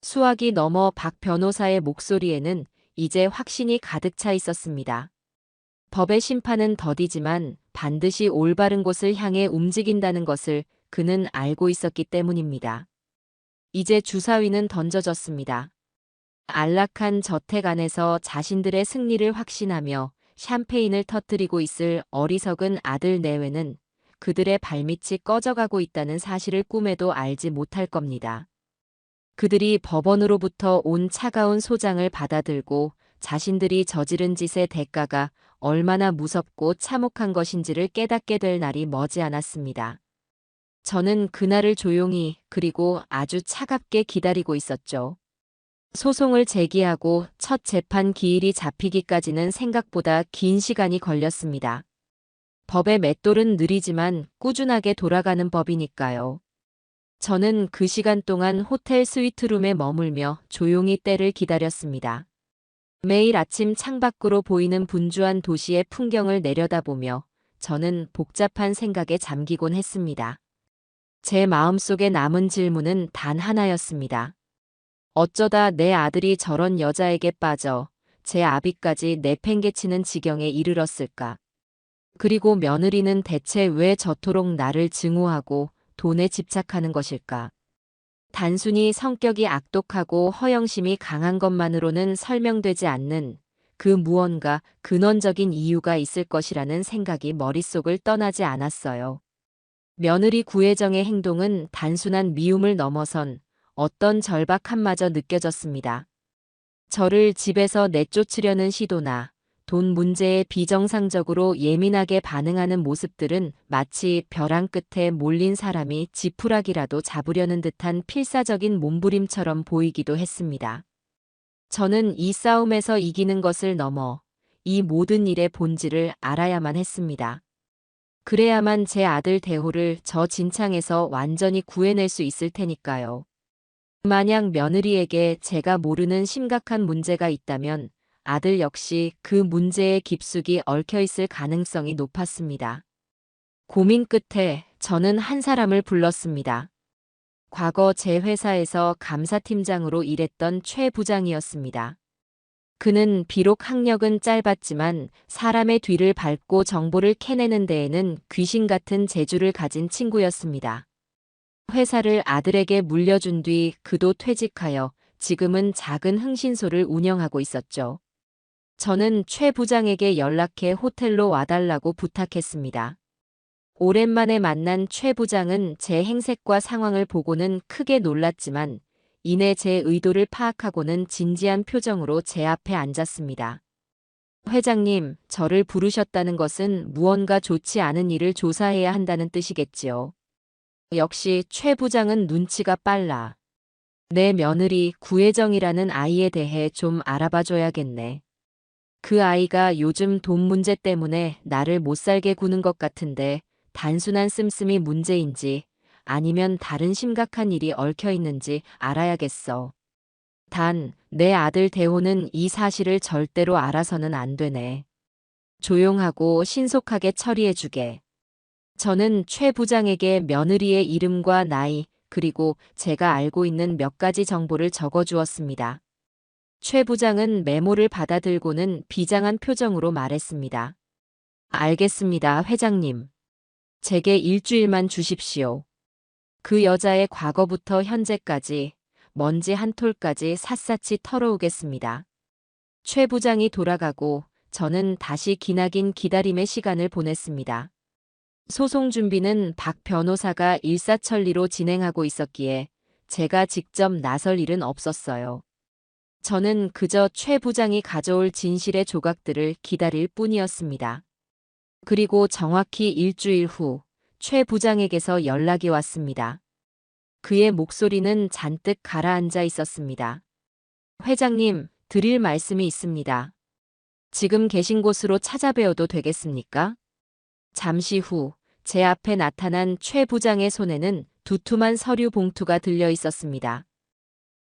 수학이 넘어 박 변호사의 목소리에는 이제 확신이 가득 차 있었습니다. 법의 심판은 더디지만 반드시 올바른 곳을 향해 움직인다는 것을 그는 알고 있었기 때문입니다. 이제 주사위는 던져졌습니다. 안락한 저택 안에서 자신들의 승리를 확신하며 샴페인을 터뜨리고 있을 어리석은 아들 내외는 그들의 발밑이 꺼져가고 있다는 사실을 꿈에도 알지 못할 겁니다. 그들이 법원으로부터 온 차가운 소장을 받아들고 자신들이 저지른 짓의 대가가 얼마나 무섭고 참혹한 것인지를 깨닫게 될 날이 머지않았습니다. 저는 그날을 조용히 그리고 아주 차갑게 기다리고 있었죠. 소송을 제기하고 첫 재판 기일이 잡히기까지는 생각보다 긴 시간이 걸렸습니다. 법의 맷돌은 느리지만 꾸준하게 돌아가는 법이니까요. 저는 그 시간 동안 호텔 스위트룸에 머물며 조용히 때를 기다렸습니다. 매일 아침 창밖으로 보이는 분주한 도시의 풍경을 내려다보며 저는 복잡한 생각에 잠기곤 했습니다. 제 마음속에 남은 질문은 단 하나였습니다. 어쩌다 내 아들이 저런 여자에게 빠져 제 아비까지 내팽개치는 지경에 이르렀을까? 그리고 며느리는 대체 왜 저토록 나를 증오하고 돈에 집착하는 것일까? 단순히 성격이 악독하고 허영심이 강한 것만으로는 설명되지 않는 그 무언가 근원적인 이유가 있을 것이라는 생각이 머릿속을 떠나지 않았어요. 며느리 구혜정의 행동은 단순한 미움을 넘어선 어떤 절박함마저 느껴졌습니다. 저를 집에서 내쫓으려는 시도나 돈 문제에 비정상적으로 예민하게 반응하는 모습들은 마치 벼랑 끝에 몰린 사람이 지푸라기라도 잡으려는 듯한 필사적인 몸부림처럼 보이기도 했습니다. 저는 이 싸움에서 이기는 것을 넘어 이 모든 일의 본질을 알아야만 했습니다. 그래야만 제 아들 대호를 저 진창에서 완전히 구해낼 수 있을 테니까요. 만약 며느리에게 제가 모르는 심각한 문제가 있다면 아들 역시 그 문제에 깊숙이 얽혀 있을 가능성이 높았습니다. 고민 끝에 저는 한 사람을 불렀습니다. 과거 제 회사에서 감사팀장으로 일했던 최 부장이었습니다. 그는 비록 학력은 짧았지만 사람의 뒤를 밟고 정보를 캐내는 데에는 귀신 같은 재주를 가진 친구였습니다. 회사를 아들에게 물려준 뒤 그도 퇴직하여 지금은 작은 흥신소를 운영하고 있었죠. 저는 최 부장에게 연락해 호텔로 와달라고 부탁했습니다. 오랜만에 만난 최 부장은 제 행색과 상황을 보고는 크게 놀랐지만 이내 제 의도를 파악하고는 진지한 표정으로 제 앞에 앉았습니다. 회장님, 저를 부르셨다는 것은 무언가 좋지 않은 일을 조사해야 한다는 뜻이겠지요. 역시 최 부장은 눈치가 빨라. 내 며느리 구혜정이라는 아이에 대해 좀 알아봐줘야겠네. 그 아이가 요즘 돈 문제 때문에 나를 못살게 구는 것 같은데 단순한 씀씀이 문제인지 아니면 다른 심각한 일이 얽혀 있는지 알아야겠어. 단, 내 아들 대호는 이 사실을 절대로 알아서는 안 되네. 조용하고 신속하게 처리해주게. 저는 최 부장에게 며느리의 이름과 나이, 그리고 제가 알고 있는 몇 가지 정보를 적어주었습니다. 최 부장은 메모를 받아들고는 비장한 표정으로 말했습니다. 알겠습니다, 회장님. 제게 일주일만 주십시오. 그 여자의 과거부터 현재까지 먼지 한 톨까지 샅샅이 털어오겠습니다. 최 부장이 돌아가고 저는 다시 기나긴 기다림의 시간을 보냈습니다. 소송 준비는 박 변호사가 일사천리로 진행하고 있었기에 제가 직접 나설 일은 없었어요. 저는 그저 최 부장이 가져올 진실의 조각들을 기다릴 뿐이었습니다. 그리고 정확히 일주일 후 최 부장에게서 연락이 왔습니다. 그의 목소리는 잔뜩 가라앉아 있었습니다. 회장님, 드릴 말씀이 있습니다. 지금 계신 곳으로 찾아뵈어도 되겠습니까? 잠시 후 제 앞에 나타난 최 부장의 손에는 두툼한 서류 봉투가 들려 있었습니다.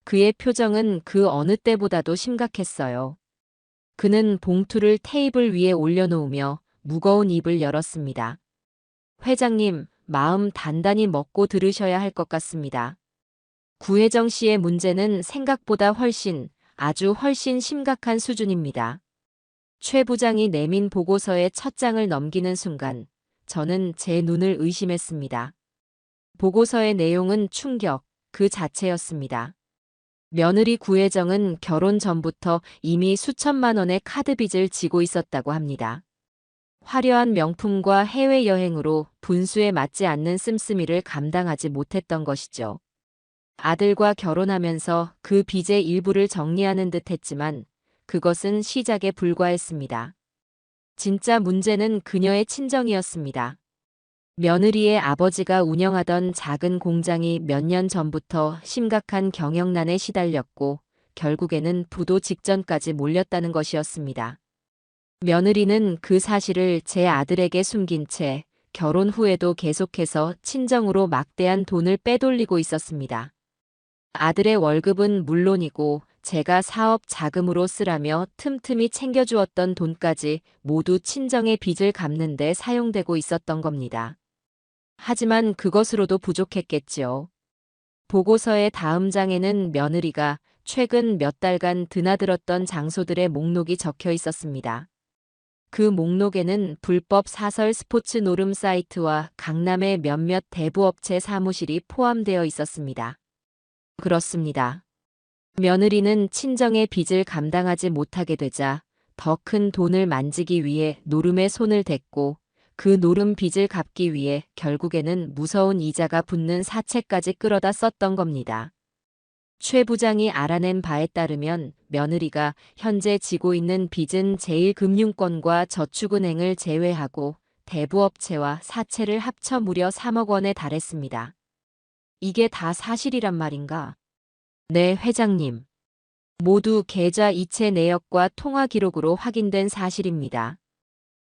그의 표정은 그 어느 때보다도 심각했어요. 그는 봉투를 테이블 위에 올려놓으며 무거운 입을 열었습니다. 회장님, 마음 단단히 먹고 들으셔야 할 것 같습니다. 구혜정 씨의 문제는 생각보다 아주 훨씬 심각한 수준입니다. 최 부장이 내민 보고서의 첫 장을 넘기는 순간 저는 제 눈을 의심했습니다. 보고서의 내용은 충격 그 자체였습니다. 며느리 구혜정은 결혼 전부터 이미 수천만 원의 카드 빚을 지고 있었다고 합니다. 화려한 명품과 해외여행으로 분수에 맞지 않는 씀씀이를 감당하지 못했던 것이죠. 아들과 결혼하면서 그 빚의 일부를 정리하는 듯 했지만 그것은 시작에 불과했습니다. 진짜 문제는 그녀의 친정이었습니다. 며느리의 아버지가 운영하던 작은 공장이 몇 년 전부터 심각한 경영난에 시달렸고 결국에는 부도 직전까지 몰렸다는 것이었습니다. 며느리는 그 사실을 제 아들에게 숨긴 채 결혼 후에도 계속해서 친정으로 막대한 돈을 빼돌리고 있었습니다. 아들의 월급은 물론이고 제가 사업 자금으로 쓰라며 틈틈이 챙겨주었던 돈까지 모두 친정의 빚을 갚는 데 사용되고 있었던 겁니다. 하지만 그것으로도 부족했겠지요. 보고서의 다음 장에는 며느리가 최근 몇 달간 드나들었던 장소들의 목록이 적혀 있었습니다. 그 목록에는 불법 사설 스포츠 노름 사이트와 강남의 몇몇 대부업체 사무실이 포함되어 있었습니다. 그렇습니다. 며느리는 친정의 빚을 감당하지 못하게 되자 더 큰 돈을 만지기 위해 노름에 손을 댔고 그 노름 빚을 갚기 위해 결국에는 무서운 이자가 붙는 사채까지 끌어다 썼던 겁니다. 최 부장이 알아낸 바에 따르면 며느리가 현재 지고 있는 빚은 제1금융권과 저축은행을 제외하고 대부업체와 사채를 합쳐 무려 3억 원에 달했습니다. 이게 다 사실이란 말인가? 네, 회장님. 모두 계좌 이체 내역과 통화 기록으로 확인된 사실입니다.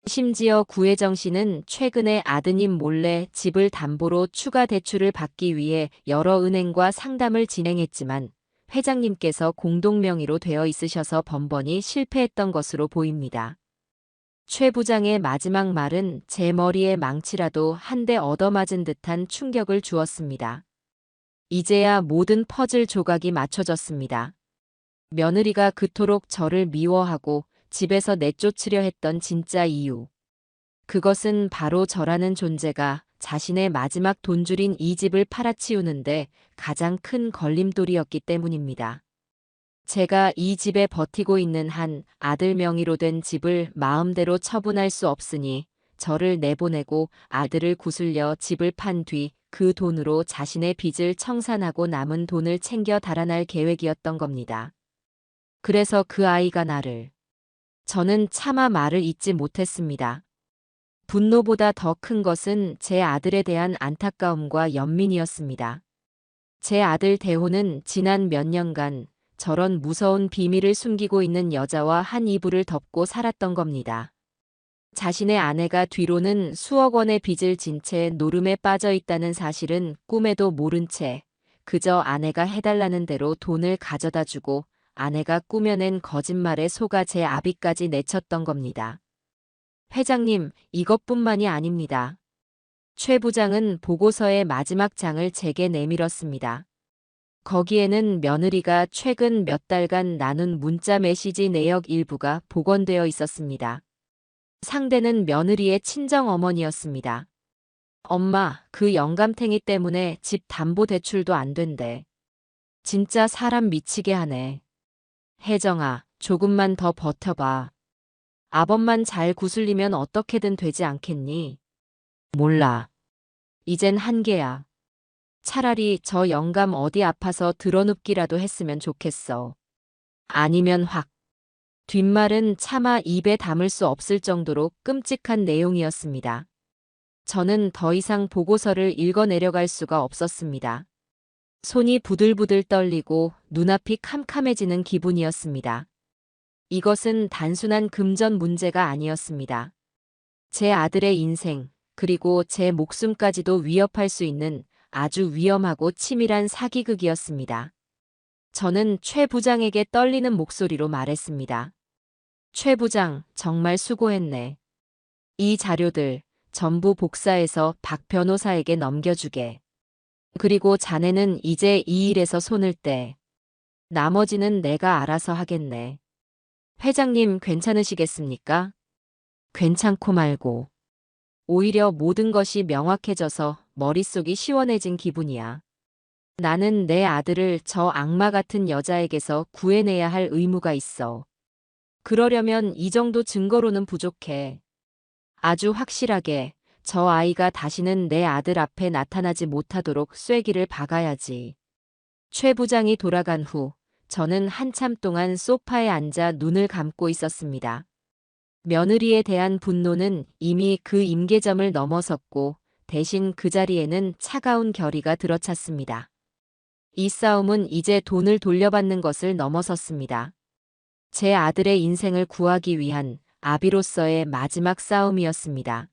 심지어 구혜정 씨는 최근에 아드님 몰래 집을 담보로 추가 대출을 받기 위해 여러 은행과 상담을 진행했지만 회장님께서 공동명의로 되어 있으셔서 번번이 실패했던 것으로 보입니다. 최 부장의 마지막 말은 제 머리에 망치라도 한 대 얻어맞은 듯한 충격을 주었습니다. 이제야 모든 퍼즐 조각이 맞춰졌습니다. 며느리가 그토록 저를 미워하고 집에서 내쫓으려 했던 진짜 이유. 그것은 바로 저라는 존재가 자신의 마지막 돈줄인 이 집을 팔아치우는데 가장 큰 걸림돌이었기 때문입니다. 제가 이 집에 버티고 있는 한 아들 명의로 된 집을 마음대로 처분할 수 없으니 저를 내보내고 아들을 구슬려 집을 판 뒤 그 돈으로 자신의 빚을 청산하고 남은 돈을 챙겨 달아날 계획이었던 겁니다. 그래서 그 아이가 저는 차마 말을 잇지 못했습니다. 분노보다 더 큰 것은 제 아들에 대한 안타까움과 연민이었습니다. 제 아들 대호는 지난 몇 년간 저런 무서운 비밀을 숨기고 있는 여자와 한 이불을 덮고 살았던 겁니다. 자신의 아내가 뒤로는 수억 원의 빚을 진 채 노름에 빠져 있다는 사실은 꿈에도 모른 채 그저 아내가 해달라는 대로 돈을 가져다 주고 아내가 꾸며낸 거짓말에 속아 제 아비까지 내쳤던 겁니다. 회장님, 이것뿐만이 아닙니다. 최 부장은 보고서의 마지막 장을 제게 내밀었습니다. 거기에는 며느리가 최근 몇 달간 나눈 문자 메시지 내역 일부가 복원되어 있었습니다. 상대는 며느리의 친정어머니였습니다. 엄마, 그 영감탱이 때문에 집 담보 대출도 안 된대. 진짜 사람 미치게 하네. 혜정아, 조금만 더 버텨봐. 아범만 잘 구슬리면 어떻게든 되지 않겠니? 몰라. 이젠 한계야. 차라리 저 영감 어디 아파서 드러눕기라도 했으면 좋겠어. 아니면 확. 뒷말은 차마 입에 담을 수 없을 정도로 끔찍한 내용이었습니다. 저는 더 이상 보고서를 읽어내려갈 수가 없었습니다. 손이 부들부들 떨리고 눈앞이 캄캄해지는 기분이었습니다. 이것은 단순한 금전 문제가 아니었습니다. 제 아들의 인생, 그리고 제 목숨까지도 위협할 수 있는 아주 위험하고 치밀한 사기극이었습니다. 저는 최 부장에게 떨리는 목소리로 말했습니다. 최 부장, 정말 수고했네. 이 자료들 전부 복사해서 박 변호사에게 넘겨주게. 그리고 자네는 이제 이 일에서 손을 떼. 나머지는 내가 알아서 하겠네. 회장님 괜찮으시겠습니까? 괜찮고 말고. 오히려 모든 것이 명확해져서 머릿속이 시원해진 기분이야. 나는 내 아들을 저 악마 같은 여자에게서 구해내야 할 의무가 있어. 그러려면 이 정도 증거로는 부족해. 아주 확실하게 저 아이가 다시는 내 아들 앞에 나타나지 못하도록 쐐기를 박아야지. 최 부장이 돌아간 후 저는 한참 동안 소파에 앉아 눈을 감고 있었습니다. 며느리에 대한 분노는 이미 그 임계점을 넘어섰고 대신 그 자리에는 차가운 결의가 들어찼습니다. 이 싸움은 이제 돈을 돌려받는 것을 넘어섰습니다. 제 아들의 인생을 구하기 위한 아비로서의 마지막 싸움이었습니다.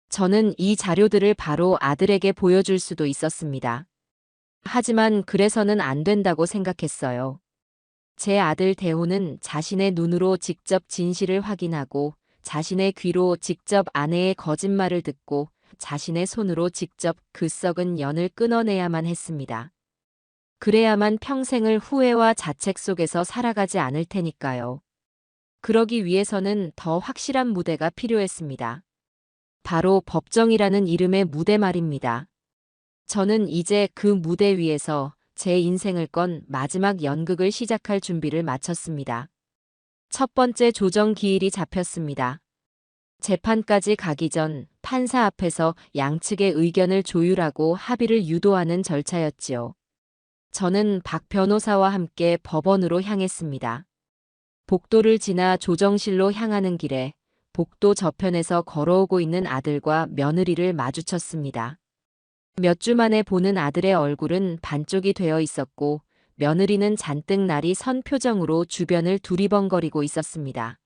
저는 이 자료들을 바로 아들에게 보여줄 수도 있었습니다. 하지만 그래서는 안 된다고 생각했어요. 제 아들 대호는 자신의 눈으로 직접 진실을 확인하고 자신의 귀로 직접 아내의 거짓말을 듣고 자신의 손으로 직접 그 썩은 연을 끊어내야만 했습니다. 그래야만 평생을 후회와 자책 속에서 살아가지 않을 테니까요. 그러기 위해서는 더 확실한 무대가 필요했습니다. 바로 법정이라는 이름의 무대 말입니다. 저는 이제 그 무대 위에서 제 인생을 건 마지막 연극을 시작할 준비를 마쳤습니다. 첫 번째 조정 기일이 잡혔습니다. 재판까지 가기 전 판사 앞에서 양측의 의견을 조율하고 합의를 유도하는 절차였지요. 저는 박 변호사와 함께 법원으로 향했습니다. 복도를 지나 조정실로 향하는 길에 복도 저편에서 걸어오고 있는 아들과 며느리를 마주쳤습니다. 몇 주 만에 보는 아들의 얼굴은 반쪽이 되어 있었고 며느리는 잔뜩 날이 선 표정으로 주변을 두리번거리고 있었습니다.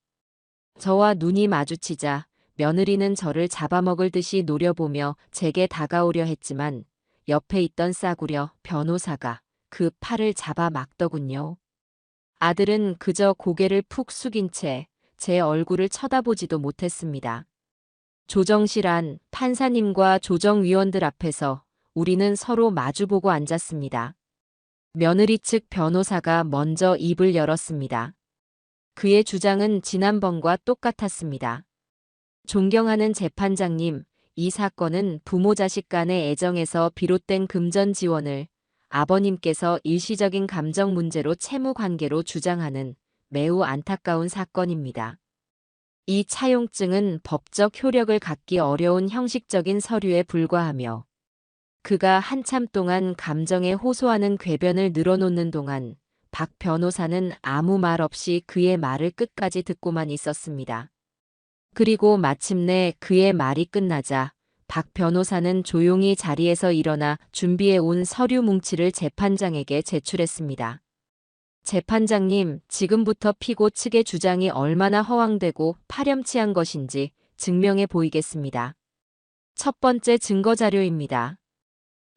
저와 눈이 마주치자 며느리는 저를 잡아먹을 듯이 노려보며 제게 다가오려 했지만 옆에 있던 싸구려 변호사가 그 팔을 잡아 막더군요. 아들은 그저 고개를 푹 숙인 채 제 얼굴을 쳐다보지도 못했습니다. 조정실 안 판사님과 조정위원들 앞에서 우리는 서로 마주보고 앉았습니다. 며느리 측 변호사가 먼저 입을 열었습니다. 그의 주장은 지난번과 똑같았습니다. 존경하는 재판장님, 이 사건은 부모 자식 간의 애정에서 비롯된 금전 지원을 아버님께서 일시적인 감정 문제로 채무 관계로 주장하는 매우 안타까운 사건입니다. 이 차용증은 법적 효력을 갖기 어려운 형식적인 서류에 불과하며 그가 한참 동안 감정에 호소하는 궤변을 늘어놓는 동안 박 변호사는 아무 말 없이 그의 말을 끝까지 듣고만 있었습니다. 그리고 마침내 그의 말이 끝나자 박 변호사는 조용히 자리에서 일어나 준비해 온 서류 뭉치를 재판장에게 제출했습니다. 재판장님, 지금부터 피고 측의 주장이 얼마나 허황되고 파렴치한 것인지 증명해 보이겠습니다. 첫 번째 증거 자료입니다.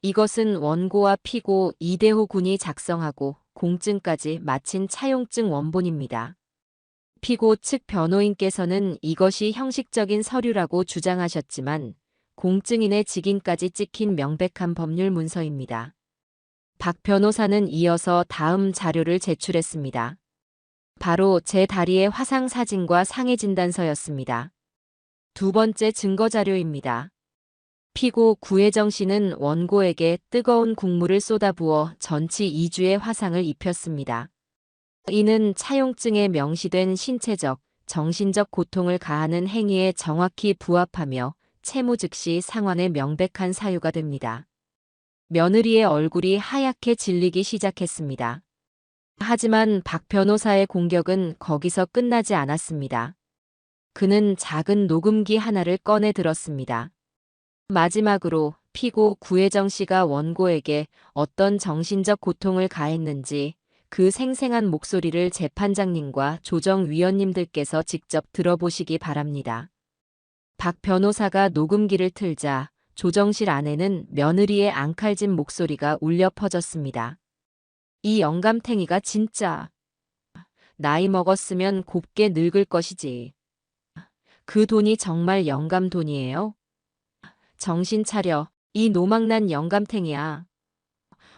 이것은 원고와 피고 이대호 군이 작성하고 공증까지 마친 차용증 원본입니다. 피고 측 변호인께서는 이것이 형식적인 서류라고 주장하셨지만 공증인의 직인까지 찍힌 명백한 법률 문서입니다. 박 변호사는 이어서 다음 자료를 제출했습니다. 바로 제 다리의 화상 사진과 상해 진단서였습니다. 두 번째 증거 자료입니다. 피고 구혜정 씨는 원고에게 뜨거운 국물을 쏟아부어 전치 2주의 화상을 입혔습니다. 이는 차용증에 명시된 신체적, 정신적 고통을 가하는 행위에 정확히 부합하며 채무 즉시 상환의 명백한 사유가 됩니다. 며느리의 얼굴이 하얗게 질리기 시작했습니다. 하지만 박 변호사의 공격은 거기서 끝나지 않았습니다. 그는 작은 녹음기 하나를 꺼내 들었습니다. 마지막으로 피고 구혜정 씨가 원고에게 어떤 정신적 고통을 가했는지 그 생생한 목소리를 재판장님과 조정위원님들께서 직접 들어보시기 바랍니다. 박 변호사가 녹음기를 틀자 조정실 안에는 며느리의 앙칼진 목소리가 울려 퍼졌습니다. 이 영감탱이가 진짜 나이 먹었으면 곱게 늙을 것이지. 그 돈이 정말 영감 돈이에요? 정신 차려. 이 노망난 영감탱이야.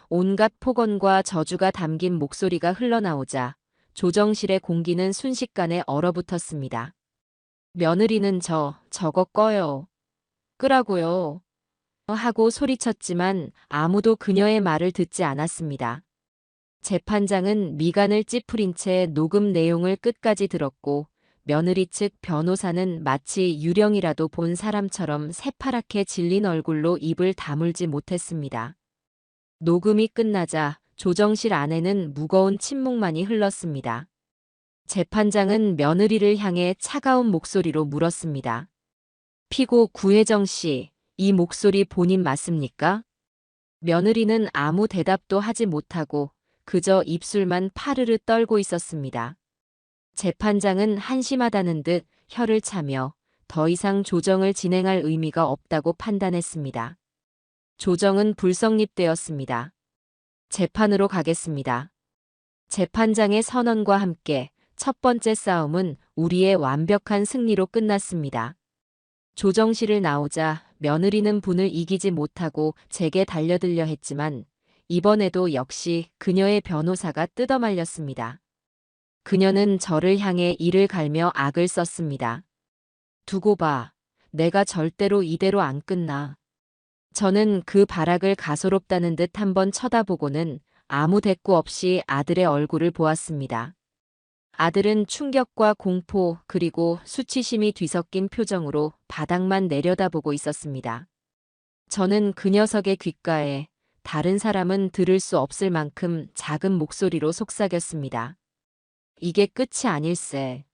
온갖 폭언과 저주가 담긴 목소리가 흘러나오자 조정실의 공기는 순식간에 얼어붙었습니다. 며느리는 저거 꺼요. 끄라고요. 하고 소리쳤지만 아무도 그녀의 말을 듣지 않았습니다. 재판장은 미간을 찌푸린 채 녹음 내용을 끝까지 들었고 며느리 측 변호사는 마치 유령이라도 본 사람처럼 새파랗게 질린 얼굴로 입을 다물지 못했습니다. 녹음이 끝나자 조정실 안에는 무거운 침묵만이 흘렀습니다. 재판장은 며느리를 향해 차가운 목소리로 물었습니다. 피고 구혜정 씨, 이 목소리 본인 맞습니까? 며느리는 아무 대답도 하지 못하고 그저 입술만 파르르 떨고 있었습니다. 재판장은 한심하다는 듯 혀를 차며 더 이상 조정을 진행할 의미가 없다고 판단했습니다. 조정은 불성립되었습니다. 재판으로 가겠습니다. 재판장의 선언과 함께 첫 번째 싸움은 우리의 완벽한 승리로 끝났습니다. 조정실을 나오자 며느리는 분을 이기지 못하고 제게 달려들려 했지만 이번에도 역시 그녀의 변호사가 뜯어말렸습니다. 그녀는 저를 향해 이를 갈며 악을 썼습니다. 두고 봐. 내가 절대로 이대로 안 끝나. 저는 그 발악을 가소롭다는 듯 한번 쳐다보고는 아무 대꾸 없이 아들의 얼굴을 보았습니다. 아들은 충격과 공포 그리고 수치심이 뒤섞인 표정으로 바닥만 내려다보고 있었습니다. 저는 그 녀석의 귓가에 다른 사람은 들을 수 없을 만큼 작은 목소리로 속삭였습니다. 이게 끝이 아닐세.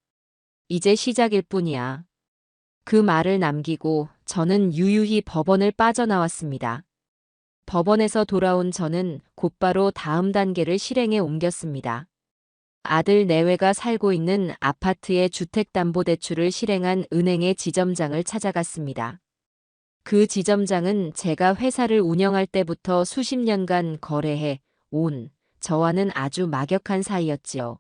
이제 시작일 뿐이야. 그 말을 남기고 저는 유유히 법원을 빠져나왔습니다. 법원에서 돌아온 저는 곧바로 다음 단계를 실행에 옮겼습니다. 아들 내외가 살고 있는 아파트의 주택담보대출을 실행한 은행의 지점장을 찾아갔습니다. 그 지점장은 제가 회사를 운영할 때부터 수십 년간 거래해 온 저와는 아주 막역한 사이였지요.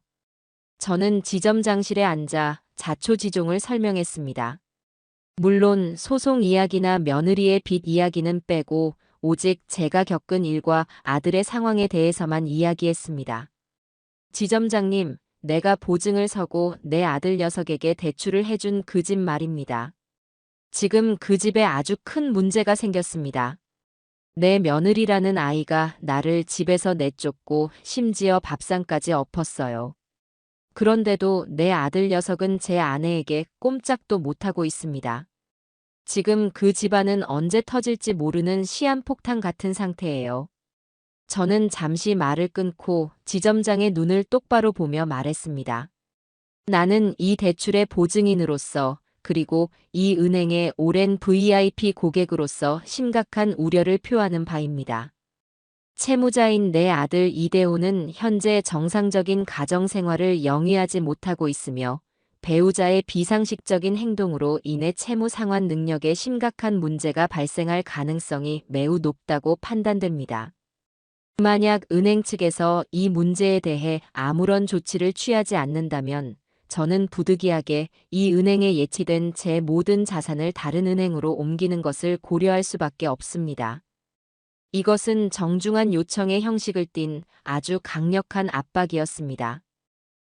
저는 지점장실에 앉아 자초지종을 설명했습니다. 물론 소송 이야기나 며느리의 빚 이야기는 빼고 오직 제가 겪은 일과 아들의 상황에 대해서만 이야기했습니다. 지점장님, 내가 보증을 서고 내 아들 녀석에게 대출을 해준 그 집 말입니다. 지금 그 집에 아주 큰 문제가 생겼습니다. 내 며느리라는 아이가 나를 집에서 내쫓고 심지어 밥상까지 엎었어요. 그런데도 내 아들 녀석은 제 아내에게 꼼짝도 못하고 있습니다. 지금 그 집안은 언제 터질지 모르는 시한폭탄 같은 상태예요. 저는 잠시 말을 끊고 지점장의 눈을 똑바로 보며 말했습니다. 나는 이 대출의 보증인으로서 그리고 이 은행의 오랜 VIP 고객으로서 심각한 우려를 표하는 바입니다. 채무자인 내 아들 이대호는 현재 정상적인 가정생활을 영위하지 못하고 있으며 배우자의 비상식적인 행동으로 인해 채무 상환 능력에 심각한 문제가 발생할 가능성이 매우 높다고 판단됩니다. 만약 은행 측에서 이 문제에 대해 아무런 조치를 취하지 않는다면 저는 부득이하게 이 은행에 예치된 제 모든 자산을 다른 은행으로 옮기는 것을 고려할 수밖에 없습니다. 이것은 정중한 요청의 형식을 띤 아주 강력한 압박이었습니다.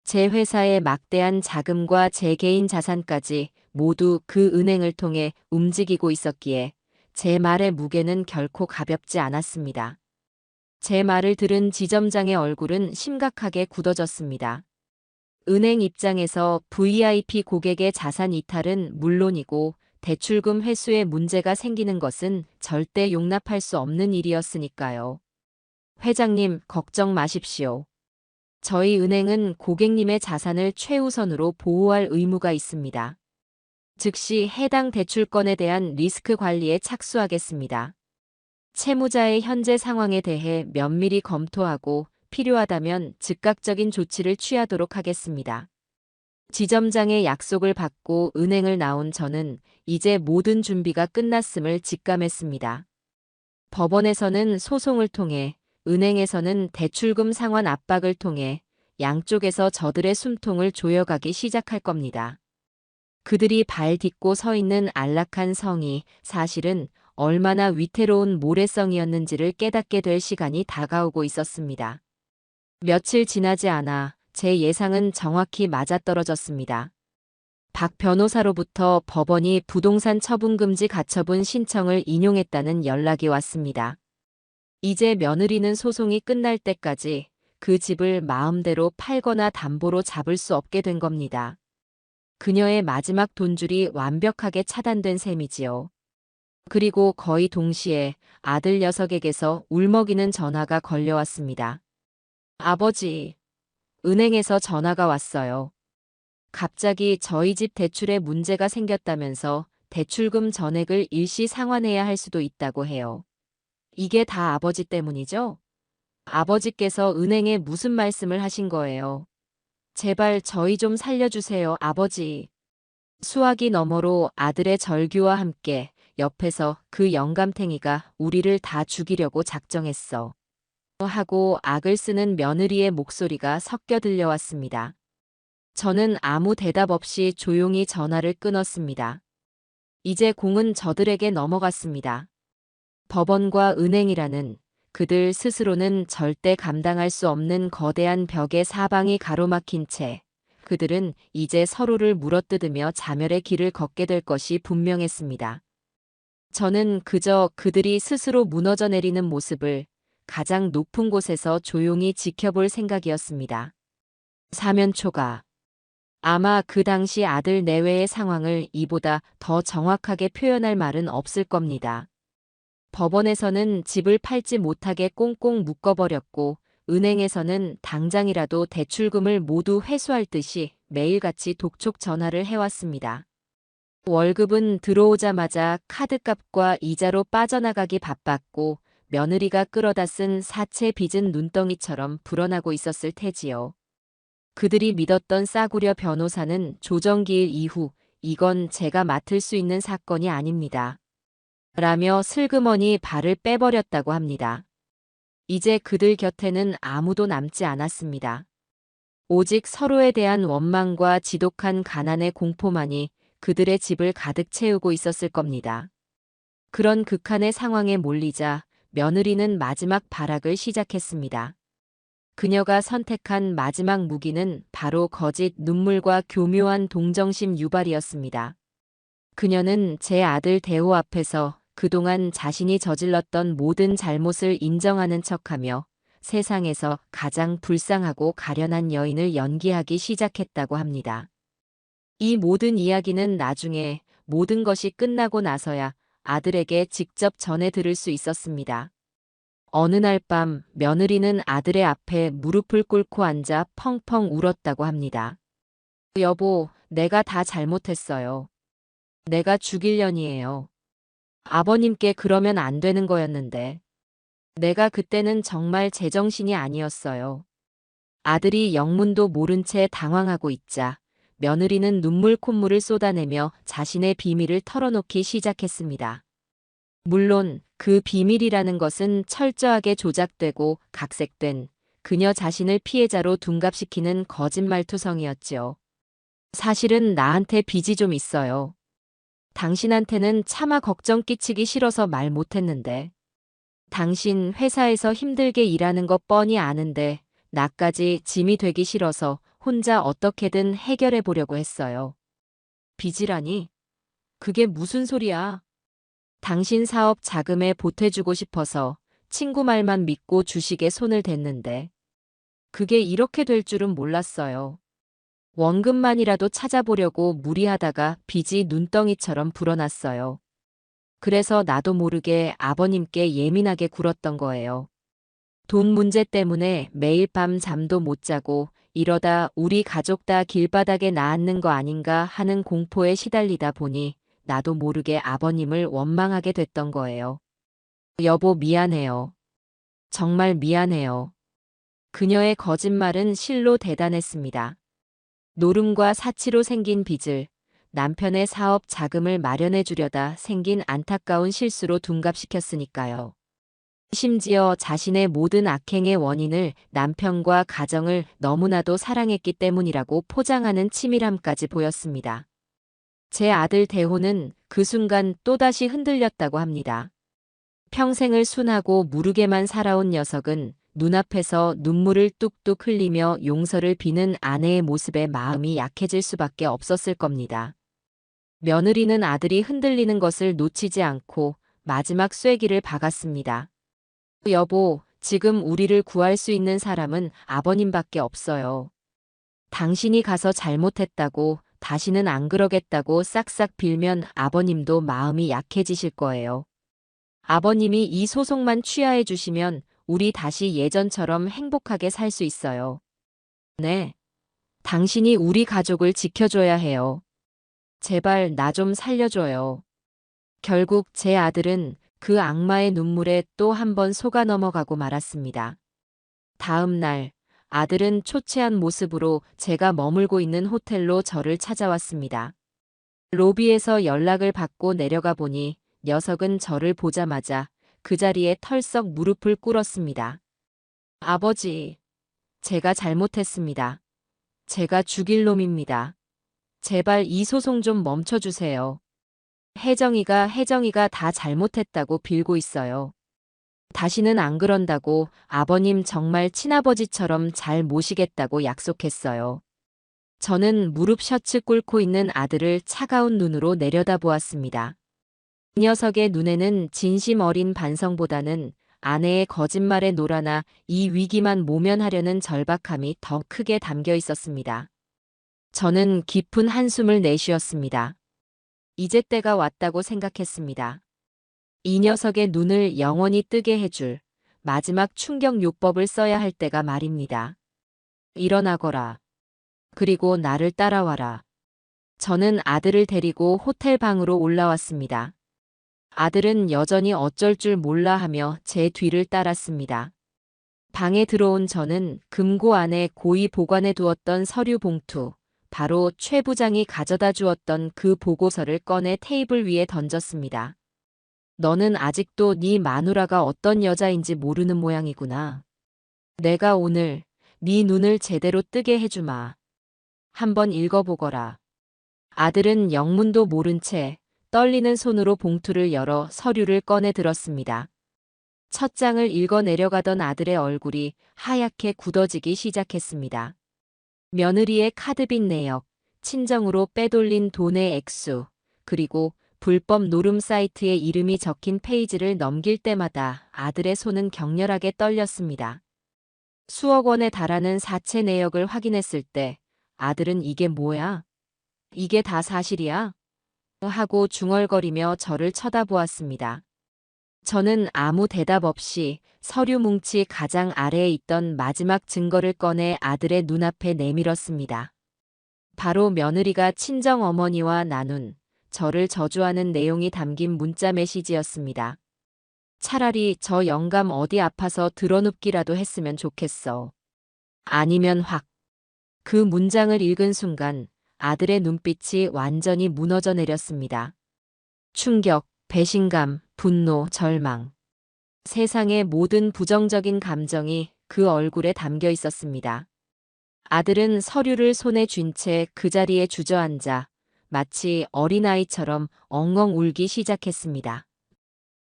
제 회사의 막대한 자금과 제 개인 자산까지 모두 그 은행을 통해 움직이고 있었기에 제 말의 무게는 결코 가볍지 않았습니다. 제 말을 들은 지점장의 얼굴은 심각하게 굳어졌습니다. 은행 입장에서 VIP 고객의 자산 이탈은 물론이고 대출금 회수에 문제가 생기는 것은 절대 용납할 수 없는 일이었으니까요. 회장님, 걱정 마십시오. 저희 은행은 고객님의 자산을 최우선으로 보호할 의무가 있습니다. 즉시 해당 대출건에 대한 리스크 관리에 착수하겠습니다. 채무자의 현재 상황에 대해 면밀히 검토하고 필요하다면 즉각적인 조치를 취하도록 하겠습니다. 지점장의 약속을 받고 은행을 나온 저는 이제 모든 준비가 끝났음을 직감했습니다. 법원에서는 소송을 통해, 은행에서는 대출금 상환 압박을 통해 양쪽에서 저들의 숨통을 조여가기 시작할 겁니다. 그들이 발 딛고 서 있는 안락한 성이 사실은 얼마나 위태로운 모래성이었는지를 깨닫게 될 시간이 다가오고 있었습니다. 며칠 지나지 않아 제 예상은 정확히 맞아떨어졌습니다. 박 변호사로부터 법원이 부동산 처분금지 가처분 신청을 인용했다는 연락이 왔습니다. 이제 며느리는 소송이 끝날 때까지 그 집을 마음대로 팔거나 담보로 잡을 수 없게 된 겁니다. 그녀의 마지막 돈줄이 완벽하게 차단된 셈이지요. 그리고 거의 동시에 아들 녀석에게서 울먹이는 전화가 걸려왔습니다. 아버지, 은행에서 전화가 왔어요. 갑자기 저희 집 대출에 문제가 생겼다면서 대출금 전액을 일시 상환해야 할 수도 있다고 해요. 이게 다 아버지 때문이죠? 아버지께서 은행에 무슨 말씀을 하신 거예요? 제발 저희 좀 살려주세요, 아버지. 수화기 너머로 아들의 절규와 함께 옆에서 그 영감탱이가 우리를 다 죽이려고 작정했어. 하고 악을 쓰는 며느리의 목소리가 섞여 들려왔습니다. 저는 아무 대답 없이 조용히 전화를 끊었습니다. 이제 공은 저들에게 넘어갔습니다. 법원과 은행이라는 그들 스스로는 절대 감당할 수 없는 거대한 벽에 사방이 가로막힌 채 그들은 이제 서로를 물어뜯으며 자멸의 길을 걷게 될 것이 분명했습니다. 저는 그저 그들이 스스로 무너져 내리는 모습을 가장 높은 곳에서 조용히 지켜볼 생각이었습니다. 사면초가 아마 그 당시 아들 내외의 상황을 이보다 더 정확하게 표현할 말은 없을 겁니다. 법원에서는 집을 팔지 못하게 꽁꽁 묶어버렸고 은행에서는 당장이라도 대출금을 모두 회수할 듯이 매일같이 독촉 전화를 해왔습니다. 월급은 들어오자마자 카드값과 이자로 빠져나가기 바빴고 며느리가 끌어다 쓴 사채 빚은 눈덩이처럼 불어나고 있었을 테지요. 그들이 믿었던 싸구려 변호사는 조정기일 이후 이건 제가 맡을 수 있는 사건이 아닙니다. 라며 슬그머니 발을 빼버렸다고 합니다. 이제 그들 곁에는 아무도 남지 않았습니다. 오직 서로에 대한 원망과 지독한 가난의 공포만이 그들의 집을 가득 채우고 있었을 겁니다. 그런 극한의 상황에 몰리자 며느리는 마지막 발악을 시작했습니다. 그녀가 선택한 마지막 무기는 바로 거짓 눈물과 교묘한 동정심 유발이었습니다. 그녀는 제 아들 대호 앞에서 그동안 자신이 저질렀던 모든 잘못을 인정하는 척하며 세상에서 가장 불쌍하고 가련한 여인을 연기하기 시작했다고 합니다. 이 모든 이야기는 나중에 모든 것이 끝나고 나서야 아들에게 직접 전해 들을 수 있었습니다. 어느 날 밤 며느리는 아들의 앞에 무릎을 꿇고 앉아 펑펑 울었다고 합니다. 여보, 내가 다 잘못했어요. 내가 죽일년이에요. 아버님께 그러면 안 되는 거였는데. 내가 그때는 정말 제정신이 아니었어요. 아들이 영문도 모른 채 당황하고 있자 며느리는 눈물 콧물을 쏟아내며 자신의 비밀을 털어놓기 시작했습니다. 물론 그 비밀이라는 것은 철저하게 조작되고 각색된 그녀 자신을 피해자로 둔갑시키는 거짓말투성이었지요. 사실은 나한테 빚이 좀 있어요. 당신한테는 차마 걱정 끼치기 싫어서 말 못했는데. 당신 회사에서 힘들게 일하는 거 뻔히 아는데 나까지 짐이 되기 싫어서 혼자 어떻게든 해결해 보려고 했어요. 빚이라니? 그게 무슨 소리야? 당신 사업 자금에 보태주고 싶어서 친구 말만 믿고 주식에 손을 댔는데 그게 이렇게 될 줄은 몰랐어요. 원금만이라도 찾아보려고 무리하다가 빚이 눈덩이처럼 불어났어요. 그래서 나도 모르게 아버님께 예민하게 굴었던 거예요. 돈 문제 때문에 매일 밤 잠도 못 자고 이러다 우리 가족 다 길바닥에 나앉는 거 아닌가 하는 공포에 시달리다 보니 나도 모르게 아버님을 원망하게 됐던 거예요. 여보, 미안해요. 정말 미안해요. 그녀의 거짓말은 실로 대단했습니다. 노름과 사치로 생긴 빚을 남편의 사업 자금을 마련해 주려다 생긴 안타까운 실수로 둔갑시켰으니까요. 심지어 자신의 모든 악행의 원인을 남편과 가정을 너무나도 사랑했기 때문이라고 포장하는 치밀함까지 보였습니다. 제 아들 대호는 그 순간 또다시 흔들렸다고 합니다. 평생을 순하고 무르게만 살아온 녀석은 눈앞에서 눈물을 뚝뚝 흘리며 용서를 비는 아내의 모습에 마음이 약해질 수밖에 없었을 겁니다. 며느리는 아들이 흔들리는 것을 놓치지 않고 마지막 쐐기를 박았습니다. 여보, 지금 우리를 구할 수 있는 사람은 아버님밖에 없어요. 당신이 가서 잘못했다고, 다시는 안 그러겠다고 싹싹 빌면 아버님도 마음이 약해지실 거예요. 아버님이 이 소송만 취하해 주시면 우리 다시 예전처럼 행복하게 살 수 있어요. 네. 당신이 우리 가족을 지켜줘야 해요. 제발 나 좀 살려줘요. 결국 제 아들은 그 악마의 눈물에 또 한 번 속아 넘어가고 말았습니다. 다음 날 아들은 초췌한 모습으로 제가 머물고 있는 호텔로 저를 찾아왔습니다. 로비에서 연락을 받고 내려가 보니 녀석은 저를 보자마자 그 자리에 털썩 무릎을 꿇었습니다. 아버지, 제가 잘못했습니다. 제가 죽일 놈입니다. 제발 이 소송 좀 멈춰주세요. 혜정이가 다 잘못했다고 빌고 있어요. 다시는 안 그런다고 아버님 정말 친아버지처럼 잘 모시겠다고 약속했어요. 저는 무릎 셔츠 꿇고 있는 아들을 차가운 눈으로 내려다보았습니다. 이 녀석의 눈에는 진심 어린 반성보다는 아내의 거짓말에 놀아나 이 위기만 모면하려는 절박함이 더 크게 담겨 있었습니다. 저는 깊은 한숨을 내쉬었습니다. 이제 때가 왔다고 생각했습니다. 이 녀석의 눈을 영원히 뜨게 해줄 마지막 충격 요법을 써야 할 때가 말입니다. 일어나거라. 그리고 나를 따라와라. 저는 아들을 데리고 호텔 방으로 올라왔습니다. 아들은 여전히 어쩔 줄 몰라 하며 제 뒤를 따랐습니다. 방에 들어온 저는 금고 안에 고이 보관해 두었던 서류 봉투, 바로 최 부장이 가져다 주었던 그 보고서를 꺼내 테이블 위에 던졌습니다. 너는 아직도 네 마누라가 어떤 여자인지 모르는 모양이구나. 내가 오늘 네 눈을 제대로 뜨게 해주마. 한번 읽어보거라. 아들은 영문도 모른 채 떨리는 손으로 봉투를 열어 서류를 꺼내 들었습니다. 첫 장을 읽어 내려가던 아들의 얼굴이 하얗게 굳어지기 시작했습니다. 며느리의 카드빚 내역, 친정으로 빼돌린 돈의 액수, 그리고 불법 노름 사이트의 이름이 적힌 페이지를 넘길 때마다 아들의 손은 격렬하게 떨렸습니다. 수억 원에 달하는 사채 내역을 확인했을 때 아들은 이게 뭐야? 이게 다 사실이야? 하고 중얼거리며 저를 쳐다보았습니다. 저는 아무 대답 없이 서류 뭉치 가장 아래에 있던 마지막 증거를 꺼내 아들의 눈앞에 내밀었습니다. 바로 며느리가 친정어머니와 나눈 저를 저주하는 내용이 담긴 문자 메시지였습니다. 차라리 저 영감 어디 아파서 드러눕기라도 했으면 좋겠어. 아니면 확. 그 문장을 읽은 순간 아들의 눈빛이 완전히 무너져 내렸습니다. 충격, 배신감, 분노, 절망. 세상의 모든 부정적인 감정이 그 얼굴에 담겨 있었습니다. 아들은 서류를 손에 쥔 채 그 자리에 주저앉아 마치 어린아이처럼 엉엉 울기 시작했습니다.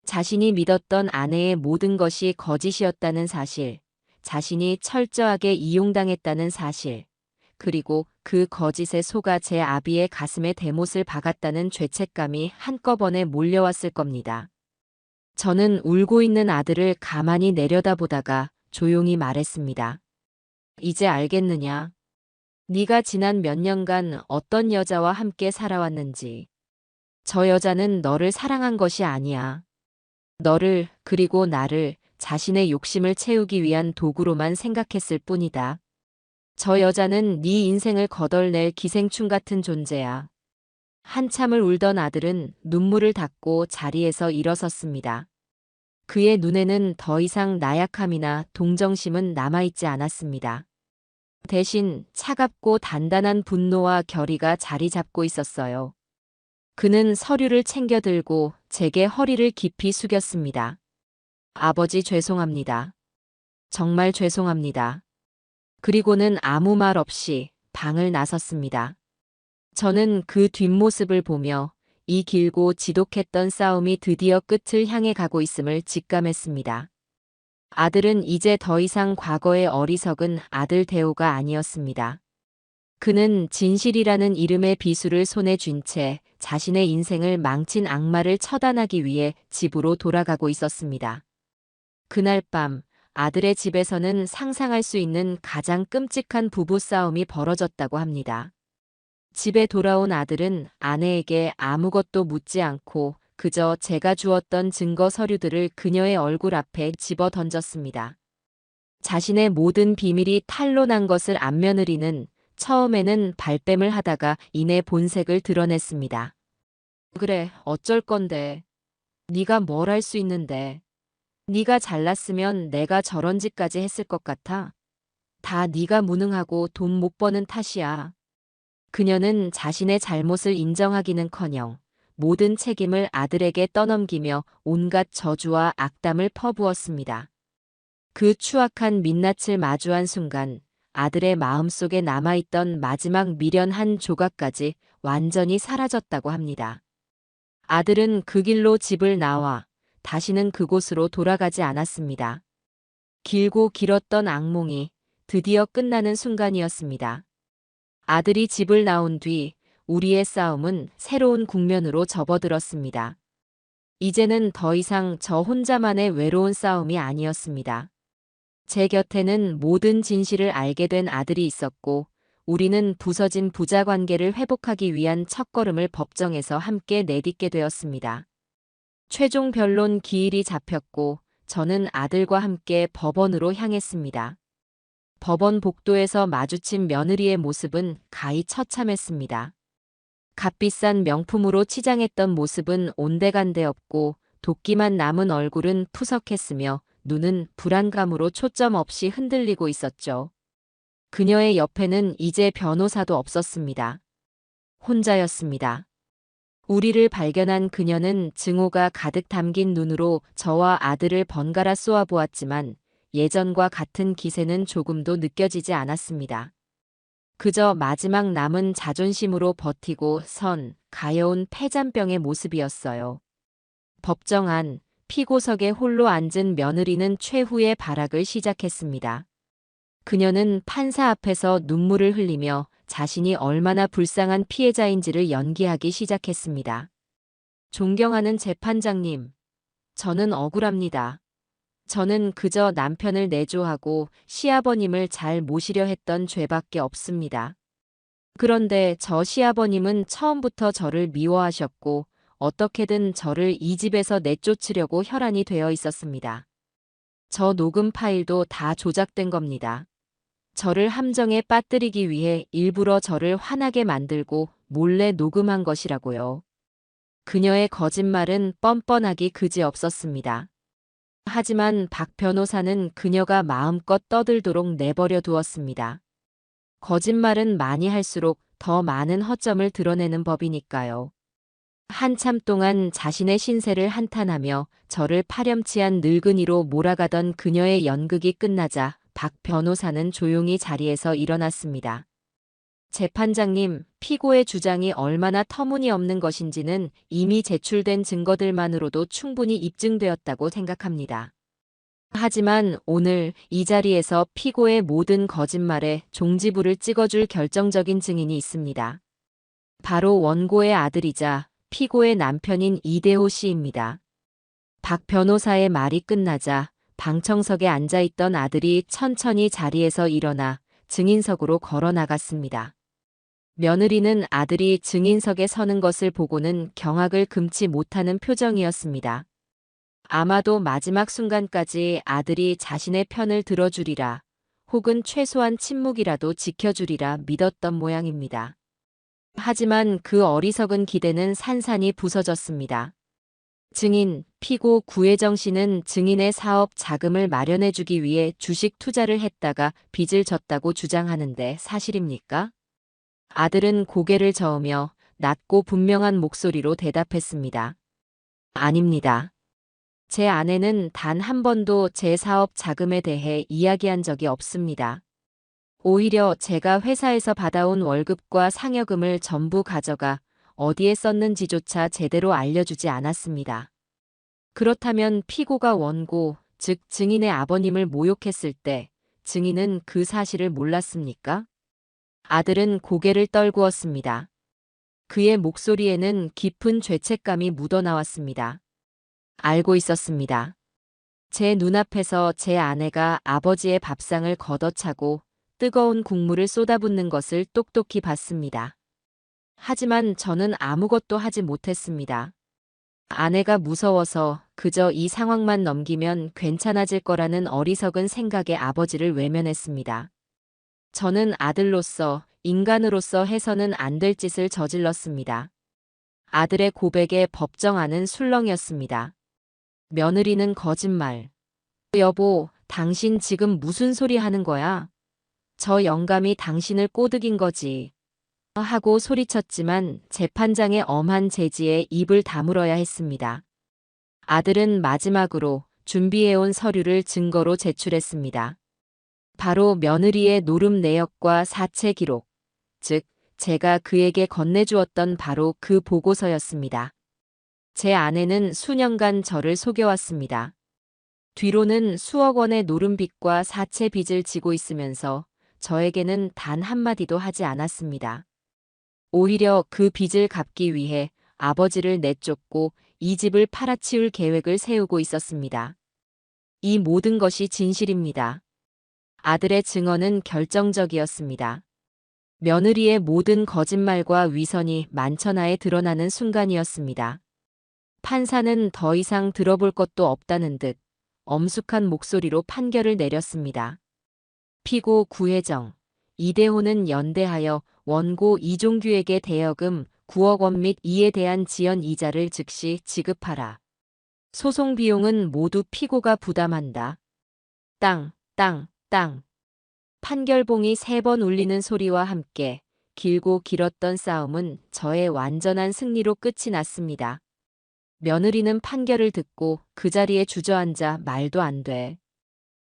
자신이 믿었던 아내의 모든 것이 거짓이었다는 사실, 자신이 철저하게 이용당했다는 사실, 그리고 그 거짓에 속아 제 아비의 가슴에 대못을 박았다는 죄책감이 한꺼번에 몰려왔을 겁니다. 저는 울고 있는 아들을 가만히 내려다보다가 조용히 말했습니다. 이제 알겠느냐? 네가 지난 몇 년간 어떤 여자와 함께 살아왔는지. 저 여자는 너를 사랑한 것이 아니야. 너를, 그리고 나를 자신의 욕심을 채우기 위한 도구로만 생각했을 뿐이다. 저 여자는 네 인생을 거덜낼 기생충 같은 존재야. 한참을 울던 아들은 눈물을 닦고 자리에서 일어섰습니다. 그의 눈에는 더 이상 나약함이나 동정심은 남아있지 않았습니다. 대신 차갑고 단단한 분노와 결의가 자리 잡고 있었어요. 그는 서류를 챙겨 들고 제게 허리를 깊이 숙였습니다. 아버지 죄송합니다. 정말 죄송합니다. 그리고는 아무 말 없이 방을 나섰습니다. 저는 그 뒷모습을 보며 이 길고 지독했던 싸움이 드디어 끝을 향해 가고 있음을 직감했습니다. 아들은 이제 더 이상 과거의 어리석은 아들 대호가 아니었습니다. 그는 진실이라는 이름의 비수를 손에 쥔 채 자신의 인생을 망친 악마를 처단하기 위해 집으로 돌아가고 있었습니다. 그날 밤 아들의 집에서는 상상할 수 있는 가장 끔찍한 부부싸움이 벌어졌다고 합니다. 집에 돌아온 아들은 아내에게 아무것도 묻지 않고 그저 제가 주었던 증거 서류들을 그녀의 얼굴 앞에 집어 던졌습니다. 자신의 모든 비밀이 탄로난 것을 안며느리는 처음에는 발뺌을 하다가 이내 본색을 드러냈습니다. 그래, 어쩔 건데. 네가 뭘 할 수 있는데. 네가 잘났으면 내가 저런 짓까지 했을 것 같아. 다 네가 무능하고 돈 못 버는 탓이야. 그녀는 자신의 잘못을 인정하기는커녕 모든 책임을 아들에게 떠넘기며 온갖 저주와 악담을 퍼부었습니다. 그 추악한 민낯을 마주한 순간 아들의 마음속에 남아있던 마지막 미련 한 조각까지 완전히 사라졌다고 합니다. 아들은 그 길로 집을 나와 다시는 그곳으로 돌아가지 않았습니다. 길고 길었던 악몽이 드디어 끝나는 순간이었습니다. 아들이 집을 나온 뒤 우리의 싸움은 새로운 국면으로 접어들었습니다. 이제는 더 이상 저 혼자만의 외로운 싸움이 아니었습니다. 제 곁에는 모든 진실을 알게 된 아들이 있었고 우리는 부서진 부자 관계를 회복하기 위한 첫걸음을 법정에서 함께 내딛게 되었습니다. 최종 변론 기일이 잡혔고 저는 아들과 함께 법원으로 향했습니다. 법원 복도에서 마주친 며느리의 모습은 가히 처참했습니다. 값비싼 명품으로 치장했던 모습은 온데간데 없고 도끼만 남은 얼굴은 푸석했으며 눈은 불안감으로 초점 없이 흔들리고 있었죠. 그녀의 옆에는 이제 변호사도 없었습니다. 혼자였습니다. 우리를 발견한 그녀는 증오가 가득 담긴 눈으로 저와 아들을 번갈아 쏘아보았지만 예전과 같은 기세는 조금도 느껴지지 않았습니다. 그저 마지막 남은 자존심으로 버티고 선 가여운 폐잔병의 모습이었어요. 법정 안 피고석에 홀로 앉은 며느리는 최후의 발악을 시작했습니다. 그녀는 판사 앞에서 눈물을 흘리며 자신이 얼마나 불쌍한 피해자인지를 연기하기 시작했습니다. 존경하는 재판장님, 저는 억울합니다. 저는 그저 남편을 내조하고 시아버님을 잘 모시려 했던 죄밖에 없습니다. 그런데 저 시아버님은 처음부터 저를 미워하셨고 어떻게든 저를 이 집에서 내쫓으려고 혈안이 되어 있었습니다. 저 녹음 파일도 다 조작된 겁니다. 저를 함정에 빠뜨리기 위해 일부러 저를 화나게 만들고 몰래 녹음한 것이라고요. 그녀의 거짓말은 뻔뻔하기 그지없었습니다. 하지만 박 변호사는 그녀가 마음껏 떠들도록 내버려 두었습니다. 거짓말은 많이 할수록 더 많은 허점을 드러내는 법이니까요. 한참 동안 자신의 신세를 한탄하며 저를 파렴치한 늙은이로 몰아가던 그녀의 연극이 끝나자 박 변호사는 조용히 자리에서 일어났습니다. 재판장님, 피고의 주장이 얼마나 터무니없는 것인지는 이미 제출된 증거들만으로도 충분히 입증되었다고 생각합니다. 하지만 오늘 이 자리에서 피고의 모든 거짓말에 종지부를 찍어줄 결정적인 증인이 있습니다. 바로 원고의 아들이자 피고의 남편인 이대호 씨입니다. 박 변호사의 말이 끝나자 방청석에 앉아있던 아들이 천천히 자리에서 일어나 증인석으로 걸어 나갔습니다. 며느리는 아들이 증인석에 서는 것을 보고는 경악을 금치 못하는 표정이었습니다. 아마도 마지막 순간까지 아들이 자신의 편을 들어주리라, 혹은 최소한 침묵이라도 지켜주리라 믿었던 모양입니다. 하지만 그 어리석은 기대는 산산이 부서졌습니다. 증인, 피고 구혜정 씨는 증인의 사업 자금을 마련해주기 위해 주식 투자를 했다가 빚을 졌다고 주장하는데 사실입니까? 아들은 고개를 저으며 낮고 분명한 목소리로 대답했습니다. 아닙니다. 제 아내는 단 한 번도 제 사업 자금에 대해 이야기한 적이 없습니다. 오히려 제가 회사에서 받아온 월급과 상여금을 전부 가져가 어디에 썼는지조차 제대로 알려주지 않았습니다. 그렇다면 피고가 원고, 즉 증인의 아버님을 모욕했을 때 증인은 그 사실을 몰랐습니까? 아들은 고개를 떨구었습니다. 그의 목소리에는 깊은 죄책감이 묻어나왔습니다. 알고 있었습니다. 제 눈앞에서 제 아내가 아버지의 밥상을 걷어차고 뜨거운 국물을 쏟아붓는 것을 똑똑히 봤습니다. 하지만 저는 아무것도 하지 못했습니다. 아내가 무서워서 그저 이 상황만 넘기면 괜찮아질 거라는 어리석은 생각에 아버지를 외면했습니다. 저는 아들로서, 인간으로서 해서는 안 될 짓을 저질렀습니다. 아들의 고백에 법정안은 술렁이었습니다. 며느리는 거짓말. 여보, 당신 지금 무슨 소리 하는 거야? 저 영감이 당신을 꼬드긴 거지. 하고 소리쳤지만 재판장의 엄한 제지에 입을 다물어야 했습니다. 아들은 마지막으로 준비해온 서류를 증거로 제출했습니다. 바로 며느리의 노름 내역과 사체 기록, 즉 제가 그에게 건네주었던 바로 그 보고서였습니다. 제 아내는 수년간 저를 속여왔습니다. 뒤로는 수억 원의 노름빚과 사채 빚을 지고 있으면서 저에게는 단 한마디도 하지 않았습니다. 오히려 그 빚을 갚기 위해 아버지를 내쫓고 이 집을 팔아치울 계획을 세우고 있었습니다. 이 모든 것이 진실입니다. 아들의 증언은 결정적이었습니다. 며느리의 모든 거짓말과 위선이 만천하에 드러나는 순간이었습니다. 판사는 더 이상 들어볼 것도 없다는 듯 엄숙한 목소리로 판결을 내렸습니다. 피고 구혜정, 이대호는 연대하여 원고 이종규에게 대여금 9억 원 및 이에 대한 지연 이자를 즉시 지급하라. 소송 비용은 모두 피고가 부담한다. 땅, 땅, 땅. 판결봉이 3번 울리는 소리와 함께 길고 길었던 싸움은 저의 완전한 승리로 끝이 났습니다. 며느리는 판결을 듣고 그 자리에 주저앉아 말도 안 돼.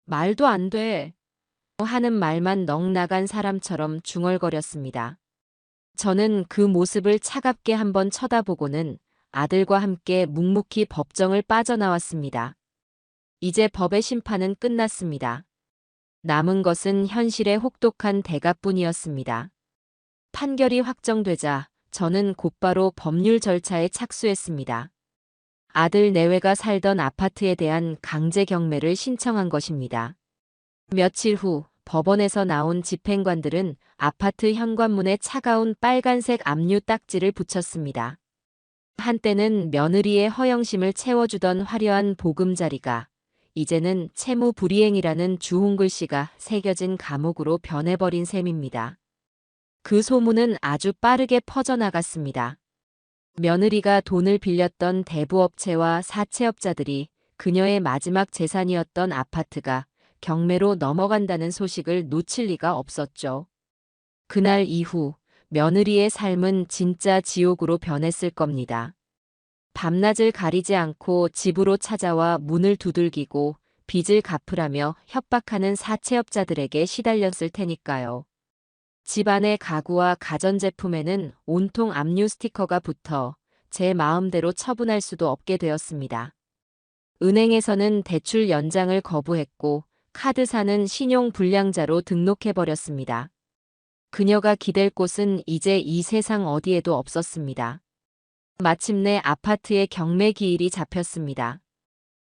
말도 안 돼. 하는 말만 넋나간 사람처럼 중얼거렸습니다. 저는 그 모습을 차갑게 한번 쳐다보고는 아들과 함께 묵묵히 법정을 빠져나왔습니다. 이제 법의 심판은 끝났습니다. 남은 것은 현실의 혹독한 대가뿐이었습니다. 판결이 확정되자 저는 곧바로 법률 절차에 착수했습니다. 아들 내외가 살던 아파트에 대한 강제 경매를 신청한 것입니다. 며칠 후 법원에서 나온 집행관들은 아파트 현관문에 차가운 빨간색 압류 딱지를 붙였습니다. 한때는 며느리의 허영심을 채워주던 화려한 보금자리가 이제는 채무 불이행이라는 주홍글씨가 새겨진 감옥으로 변해버린 셈입니다. 그 소문은 아주 빠르게 퍼져나갔습니다. 며느리가 돈을 빌렸던 대부업체와 사채업자들이 그녀의 마지막 재산이었던 아파트가 경매로 넘어간다는 소식을 놓칠 리가 없었죠. 그날 이후 며느리의 삶은 진짜 지옥으로 변했을 겁니다. 밤낮을 가리지 않고 집으로 찾아와 문을 두들기고 빚을 갚으라며 협박하는 사채업자들에게 시달렸을 테니까요. 집안의 가구와 가전제품에는 온통 압류 스티커가 붙어 제 마음대로 처분할 수도 없게 되었습니다. 은행에서는 대출 연장을 거부했고 카드사는 신용불량자로 등록해버렸습니다. 그녀가 기댈 곳은 이제 이 세상 어디에도 없었습니다. 마침내 아파트의 경매 기일이 잡혔습니다.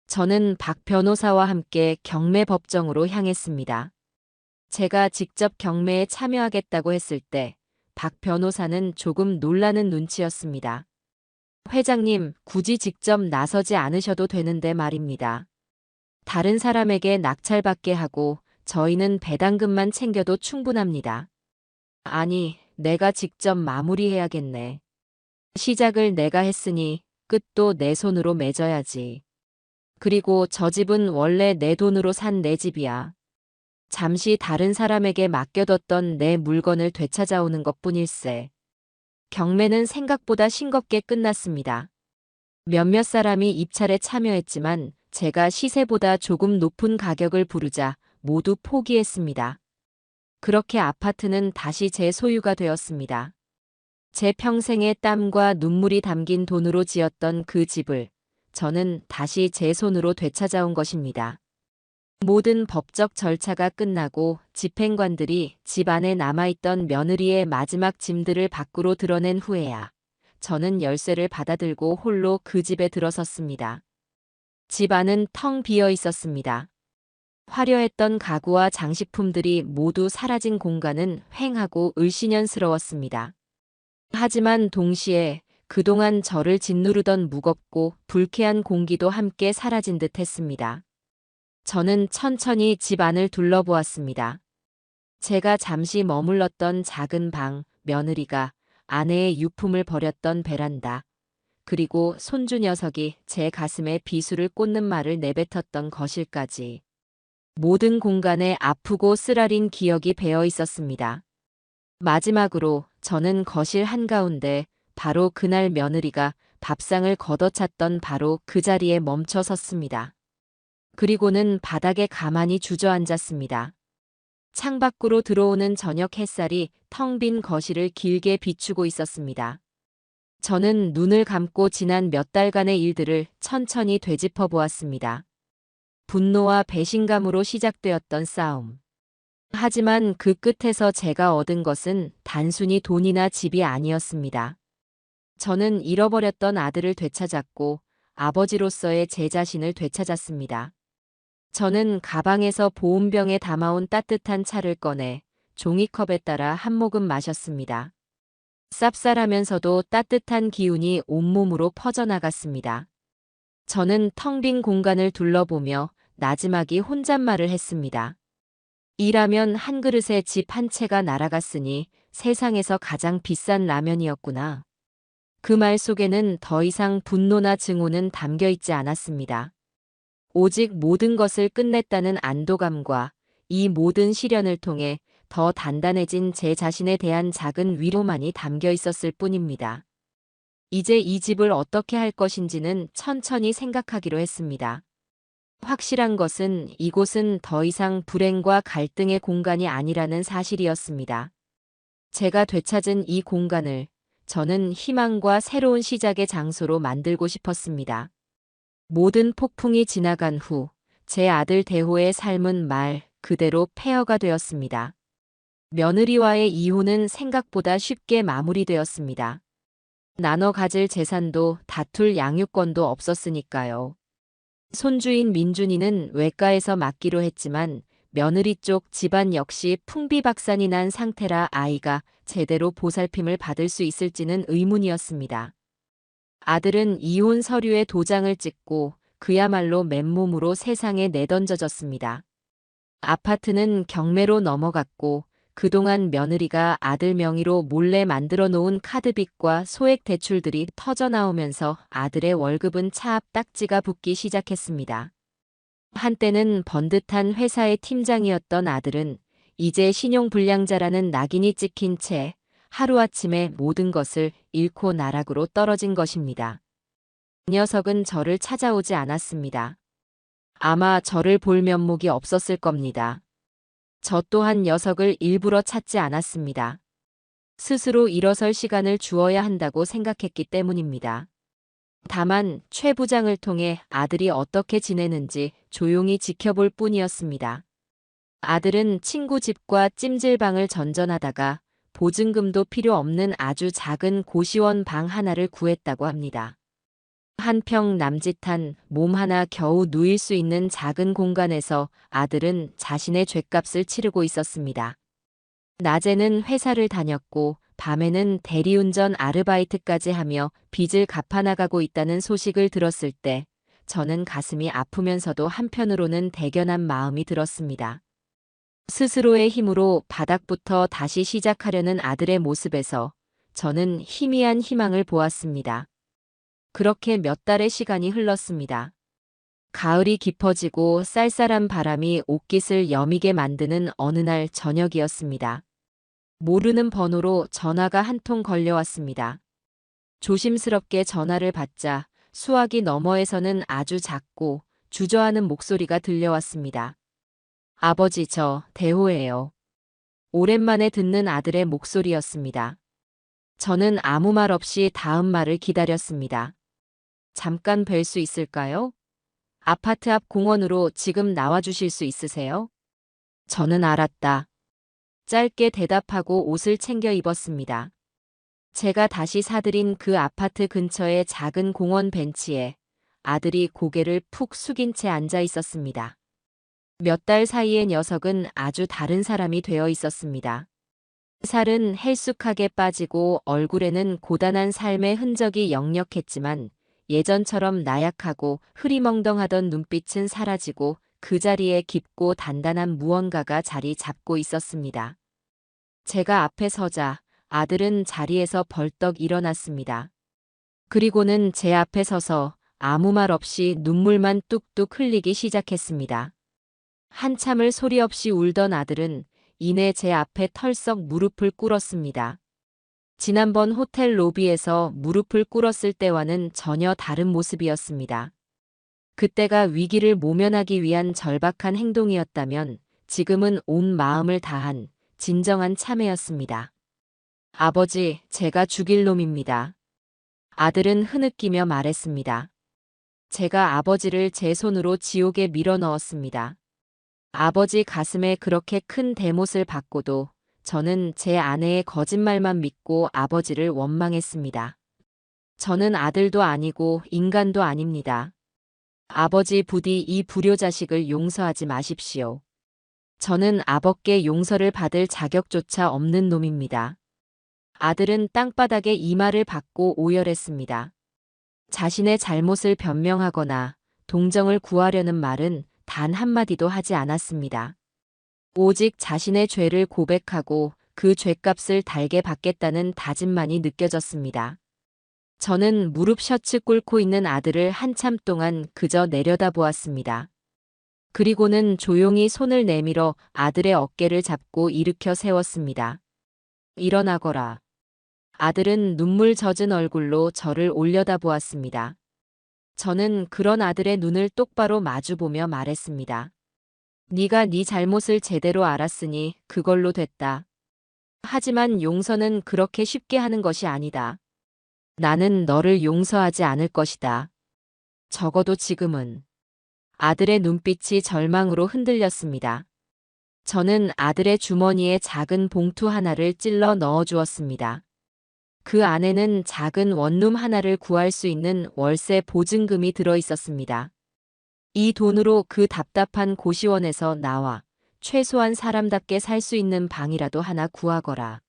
저는 박 변호사와 함께 경매 법정으로 향했습니다. 제가 직접 경매에 참여하겠다고 했을 때 박 변호사는 조금 놀라는 눈치였습니다. 회장님, 굳이 직접 나서지 않으셔도 되는데 말입니다. 다른 사람에게 낙찰받게 하고 저희는 배당금만 챙겨도 충분합니다. 아니, 내가 직접 마무리해야겠네. 시작을 내가 했으니 끝도 내 손으로 맺어야지. 그리고 저 집은 원래 내 돈으로 산 내 집이야. 잠시 다른 사람에게 맡겨뒀던 내 물건을 되찾아오는 것뿐일세. 경매는 생각보다 싱겁게 끝났습니다. 몇몇 사람이 입찰에 참여했지만 제가 시세보다 조금 높은 가격을 부르자 모두 포기했습니다. 그렇게 아파트는 다시 제 소유가 되었습니다. 제 평생의 땀과 눈물이 담긴 돈으로 지었던 그 집을 저는 다시 제 손으로 되찾아온 것입니다. 모든 법적 절차가 끝나고 집행관들이 집 안에 남아있던 며느리의 마지막 짐들을 밖으로 드러낸 후에야 저는 열쇠를 받아들고 홀로 그 집에 들어섰습니다. 집 안은 텅 비어 있었습니다. 화려했던 가구와 장식품들이 모두 사라진 공간은 휑하고 을씨년스러웠습니다. 하지만 동시에 그동안 저를 짓누르던 무겁고 불쾌한 공기도 함께 사라진 듯 했습니다. 저는 천천히 집 안을 둘러보았습니다. 제가 잠시 머물렀던 작은 방, 며느리가 아내의 유품을 버렸던 베란다, 그리고 손주 녀석이 제 가슴에 비수를 꽂는 말을 내뱉었던 거실까지. 모든 공간에 아프고 쓰라린 기억이 배어 있었습니다. 마지막으로 저는 거실 한가운데 바로 그날 며느리가 밥상을 걷어찼던 바로 그 자리에 멈춰 섰습니다. 그리고는 바닥에 가만히 주저앉았습니다. 창밖으로 들어오는 저녁 햇살이 텅 빈 거실을 길게 비추고 있었습니다. 저는 눈을 감고 지난 몇 달간의 일들을 천천히 되짚어 보았습니다. 분노와 배신감으로 시작되었던 싸움. 하지만 그 끝에서 제가 얻은 것은 단순히 돈이나 집이 아니었습니다. 저는 잃어버렸던 아들을 되찾았고 아버지로서의 제 자신을 되찾았습니다. 저는 가방에서 보온병에 담아온 따뜻한 차를 꺼내 종이컵에 따라 한 모금 마셨습니다. 쌉쌀하면서도 따뜻한 기운이 온몸으로 퍼져나갔습니다. 저는 텅 빈 공간을 둘러보며 나지막이 혼잣말을 했습니다. 일하면 한 그릇에 집 한 채가 날아갔으니 세상에서 가장 비싼 라면이었구나. 그 말 속에는 더 이상 분노나 증오는 담겨 있지 않았습니다. 오직 모든 것을 끝냈다는 안도감과 이 모든 시련을 통해 더 단단해진 제 자신에 대한 작은 위로만이 담겨 있었을 뿐입니다. 이제 이 집을 어떻게 할 것인지는 천천히 생각하기로 했습니다. 확실한 것은 이곳은 더 이상 불행과 갈등의 공간이 아니라는 사실이었습니다. 제가 되찾은 이 공간을 저는 희망과 새로운 시작의 장소로 만들고 싶었습니다. 모든 폭풍이 지나간 후 제 아들 대호의 삶은 말 그대로 폐허가 되었습니다. 며느리와의 이혼은 생각보다 쉽게 마무리되었습니다. 나눠 가질 재산도 다툴 양육권도 없었으니까요. 손주인 민준이는 외과에서 맡기로 했지만 며느리 쪽 집안 역시 풍비박산이 난 상태라 아이가 제대로 보살핌을 받을 수 있을지는 의문이었습니다. 아들은 이혼 서류에 도장을 찍고 그야말로 맨몸으로 세상에 내던져졌습니다. 아파트는 경매로 넘어갔고 그동안 며느리가 아들 명의로 몰래 만들어 놓은 카드빚과 소액 대출들이 터져나오면서 아들의 월급은 차 앞 딱지가 붙기 시작했습니다. 한때는 번듯한 회사의 팀장이었던 아들은 이제 신용불량자라는 낙인이 찍힌 채 하루아침에 모든 것을 잃고 나락으로 떨어진 것입니다. 그 녀석은 저를 찾아오지 않았습니다. 아마 저를 볼 면목이 없었을 겁니다. 저 또한 녀석을 일부러 찾지 않았습니다. 스스로 일어설 시간을 주어야 한다고 생각했기 때문입니다. 다만 최 부장을 통해 아들이 어떻게 지내는지 조용히 지켜볼 뿐이었습니다. 아들은 친구 집과 찜질방을 전전하다가 보증금도 필요 없는 아주 작은 고시원 방 하나를 구했다고 합니다. 한 평 남짓한 몸 하나 겨우 누일 수 있는 작은 공간에서 아들은 자신의 죗값을 치르고 있었습니다. 낮에는 회사를 다녔고 밤에는 대리운전 아르바이트까지 하며 빚을 갚아나가고 있다는 소식을 들었을 때 저는 가슴이 아프면서도 한편으로는 대견한 마음이 들었습니다. 스스로의 힘으로 바닥부터 다시 시작하려는 아들의 모습에서 저는 희미한 희망을 보았습니다. 그렇게 몇 달의 시간이 흘렀습니다. 가을이 깊어지고 쌀쌀한 바람이 옷깃을 여미게 만드는 어느 날 저녁이었습니다. 모르는 번호로 전화가 한 통 걸려왔습니다. 조심스럽게 전화를 받자 수화기 너머에서는 아주 작고 주저하는 목소리가 들려왔습니다. 아버지, 저 대호예요. 오랜만에 듣는 아들의 목소리였습니다. 저는 아무 말 없이 다음 말을 기다렸습니다. 잠깐 뵐 수 있을까요? 아파트 앞 공원으로 지금 나와주실 수 있으세요? 저는 알았다. 짧게 대답하고 옷을 챙겨 입었습니다. 제가 다시 사들인 그 아파트 근처의 작은 공원 벤치에 아들이 고개를 푹 숙인 채 앉아 있었습니다. 몇 달 사이의 녀석은 아주 다른 사람이 되어 있었습니다. 살은 헬쑥하게 빠지고 얼굴에는 고단한 삶의 흔적이 역력했지만 예전처럼 나약하고 흐리멍덩하던 눈빛은 사라지고 그 자리에 깊고 단단한 무언가가 자리 잡고 있었습니다. 제가 앞에 서자 아들은 자리에서 벌떡 일어났습니다. 그리고는 제 앞에 서서 아무 말 없이 눈물만 뚝뚝 흘리기 시작했습니다. 한참을 소리 없이 울던 아들은 이내 제 앞에 털썩 무릎을 꿇었습니다. 지난번 호텔 로비에서 무릎을 꿇었을 때와는 전혀 다른 모습이었습니다. 그때가 위기를 모면하기 위한 절박한 행동이었다면 지금은 온 마음을 다한 진정한 참회였습니다. 아버지, 제가 죽일 놈입니다. 아들은 흐느끼며 말했습니다. 제가 아버지를 제 손으로 지옥에 밀어 넣었습니다. 아버지 가슴에 그렇게 큰 대못을 받고도 저는 제 아내의 거짓말만 믿고 아버지를 원망했습니다. 저는 아들도 아니고 인간도 아닙니다. 아버지 부디 이 불효자식을 용서하지 마십시오. 저는 아버께 용서를 받을 자격조차 없는 놈입니다. 아들은 땅바닥에 이마를 박고 오열했습니다. 자신의 잘못을 변명하거나 동정을 구하려는 말은 단 한마디도 하지 않았습니다. 오직 자신의 죄를 고백하고 그 죗값을 달게 받겠다는 다짐만이 느껴졌습니다. 저는 무릎 셔츠 꿇고 있는 아들을 한참 동안 그저 내려다보았습니다. 그리고는 조용히 손을 내밀어 아들의 어깨를 잡고 일으켜 세웠습니다. 일어나거라. 아들은 눈물 젖은 얼굴로 저를 올려다보았습니다. 저는 그런 아들의 눈을 똑바로 마주보며 말했습니다. 네가 네 잘못을 제대로 알았으니 그걸로 됐다. 하지만 용서는 그렇게 쉽게 하는 것이 아니다. 나는 너를 용서하지 않을 것이다. 적어도 지금은. 아들의 눈빛이 절망으로 흔들렸습니다. 저는 아들의 주머니에 작은 봉투 하나를 찔러 넣어주었습니다. 그 안에는 작은 원룸 하나를 구할 수 있는 월세 보증금이 들어 있었습니다. 이 돈으로 그 답답한 고시원에서 나와 최소한 사람답게 살 수 있는 방이라도 하나 구하거라.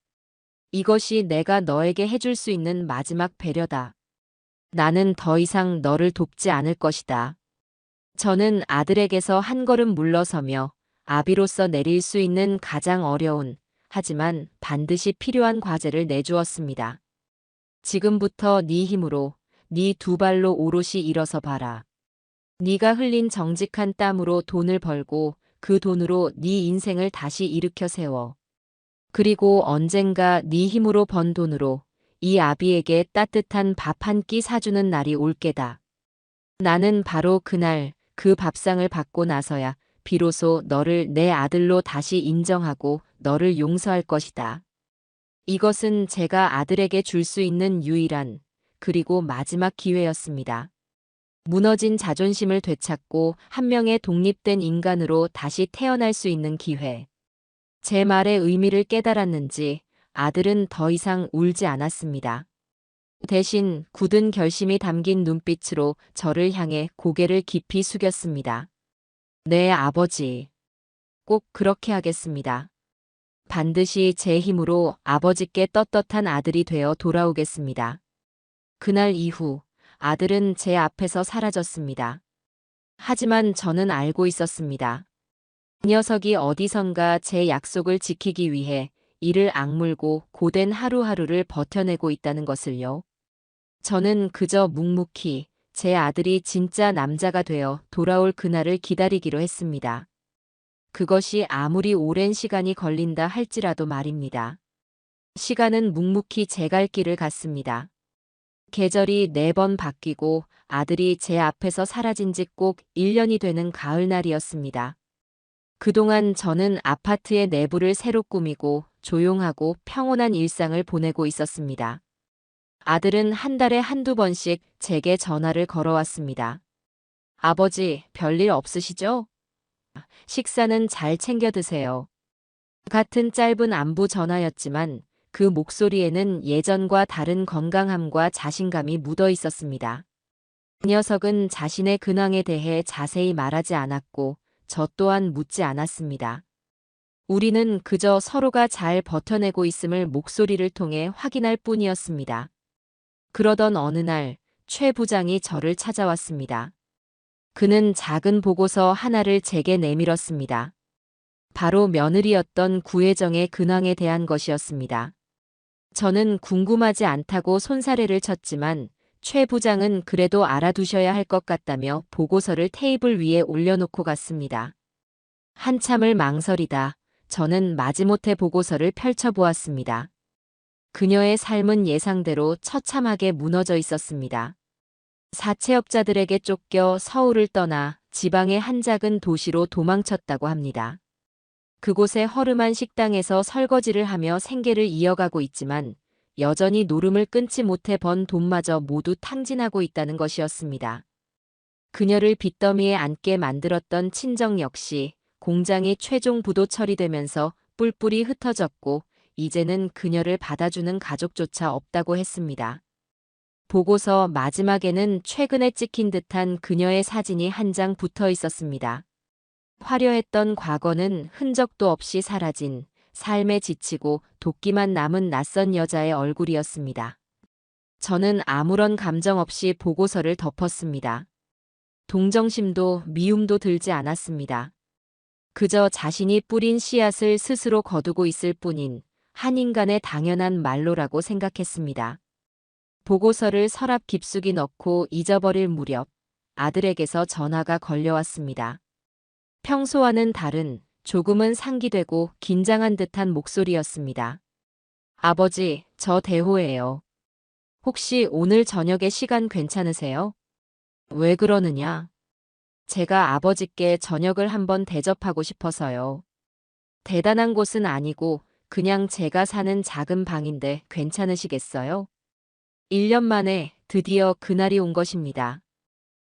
이것이 내가 너에게 해줄 수 있는 마지막 배려다. 나는 더 이상 너를 돕지 않을 것이다. 저는 아들에게서 한 걸음 물러서며 아비로서 내릴 수 있는 가장 어려운, 하지만 반드시 필요한 과제를 내주었습니다. 지금부터 네 힘으로 네 두 발로 오롯이 일어서 봐라. 네가 흘린 정직한 땀으로 돈을 벌고 그 돈으로 네 인생을 다시 일으켜 세워. 그리고 언젠가 네 힘으로 번 돈으로 이 아비에게 따뜻한 밥 한 끼 사주는 날이 올 게다. 나는 바로 그날 그 밥상을 받고 나서야 비로소 너를 내 아들로 다시 인정하고 너를 용서할 것이다. 이것은 제가 아들에게 줄 수 있는 유일한 그리고 마지막 기회였습니다. 무너진 자존심을 되찾고 한 명의 독립된 인간으로 다시 태어날 수 있는 기회. 제 말의 의미를 깨달았는지 아들은 더 이상 울지 않았습니다. 대신 굳은 결심이 담긴 눈빛으로 저를 향해 고개를 깊이 숙였습니다. 네, 아버지. 꼭 그렇게 하겠습니다. 반드시 제 힘으로 아버지께 떳떳한 아들이 되어 돌아오겠습니다. 그날 이후 아들은 제 앞에서 사라졌습니다. 하지만 저는 알고 있었습니다. 그 녀석이 어디선가 제 약속을 지키기 위해 이를 악물고 고된 하루하루를 버텨내고 있다는 것을요. 저는 그저 묵묵히 제 아들이 진짜 남자가 되어 돌아올 그날을 기다리기로 했습니다. 그것이 아무리 오랜 시간이 걸린다 할지라도 말입니다. 시간은 묵묵히 제 갈 길을 갔습니다. 계절이 4번 바뀌고 아들이 제 앞에서 사라진 지 꼭 1년이 되는 가을날이었습니다. 그동안 저는 아파트의 내부를 새로 꾸미고 조용하고 평온한 일상을 보내고 있었습니다. 아들은 한 달에 한두 번씩 제게 전화를 걸어왔습니다. 아버지, 별일 없으시죠? 식사는 잘 챙겨 드세요. 같은 짧은 안부 전화였지만 그 목소리에는 예전과 다른 건강함과 자신감이 묻어 있었습니다. 그 녀석은 자신의 근황에 대해 자세히 말하지 않았고 저 또한 묻지 않았습니다. 우리는 그저 서로가 잘 버텨내고 있음을 목소리를 통해 확인할 뿐이었습니다. 그러던 어느 날 최 부장이 저를 찾아왔습니다. 그는 작은 보고서 하나를 제게 내밀었습니다. 바로 며느리였던 구혜정의 근황에 대한 것이었습니다. 저는 궁금하지 않다고 손사래를 쳤지만 최 부장은 그래도 알아두셔야 할 것 같다며 보고서를 테이블 위에 올려놓고 갔습니다. 한참을 망설이다 저는 마지못해 보고서를 펼쳐보았습니다. 그녀의 삶은 예상대로 처참하게 무너져 있었습니다. 사채업자들에게 쫓겨 서울을 떠나 지방의 한 작은 도시로 도망쳤다고 합니다. 그곳의 허름한 식당에서 설거지를 하며 생계를 이어가고 있지만 여전히 노름을 끊지 못해 번 돈마저 모두 탕진하고 있다는 것이었습니다. 그녀를 빚더미에 앉게 만들었던 친정 역시 공장이 최종 부도 처리되면서 뿔뿔이 흩어졌고 이제는 그녀를 받아주는 가족조차 없다고 했습니다. 보고서 마지막에는 최근에 찍힌 듯한 그녀의 사진이 한 장 붙어 있었습니다. 화려했던 과거는 흔적도 없이 사라진 삶에 지치고 도끼만 남은 낯선 여자의 얼굴이었습니다. 저는 아무런 감정 없이 보고서를 덮었습니다. 동정심도 미움도 들지 않았습니다. 그저 자신이 뿌린 씨앗을 스스로 거두고 있을 뿐인 한 인간의 당연한 말로라고 생각했습니다. 보고서를 서랍 깊숙이 넣고 잊어버릴 무렵 아들에게서 전화가 걸려왔습니다. 평소와는 다른 조금은 상기되고 긴장한 듯한 목소리였습니다. 아버지, 저 대호예요. 혹시 오늘 저녁에 시간 괜찮으세요? 왜 그러느냐? 제가 아버지께 저녁을 한번 대접하고 싶어서요. 대단한 곳은 아니고 그냥 제가 사는 작은 방인데 괜찮으시겠어요? 1년 만에 드디어 그날이 온 것입니다.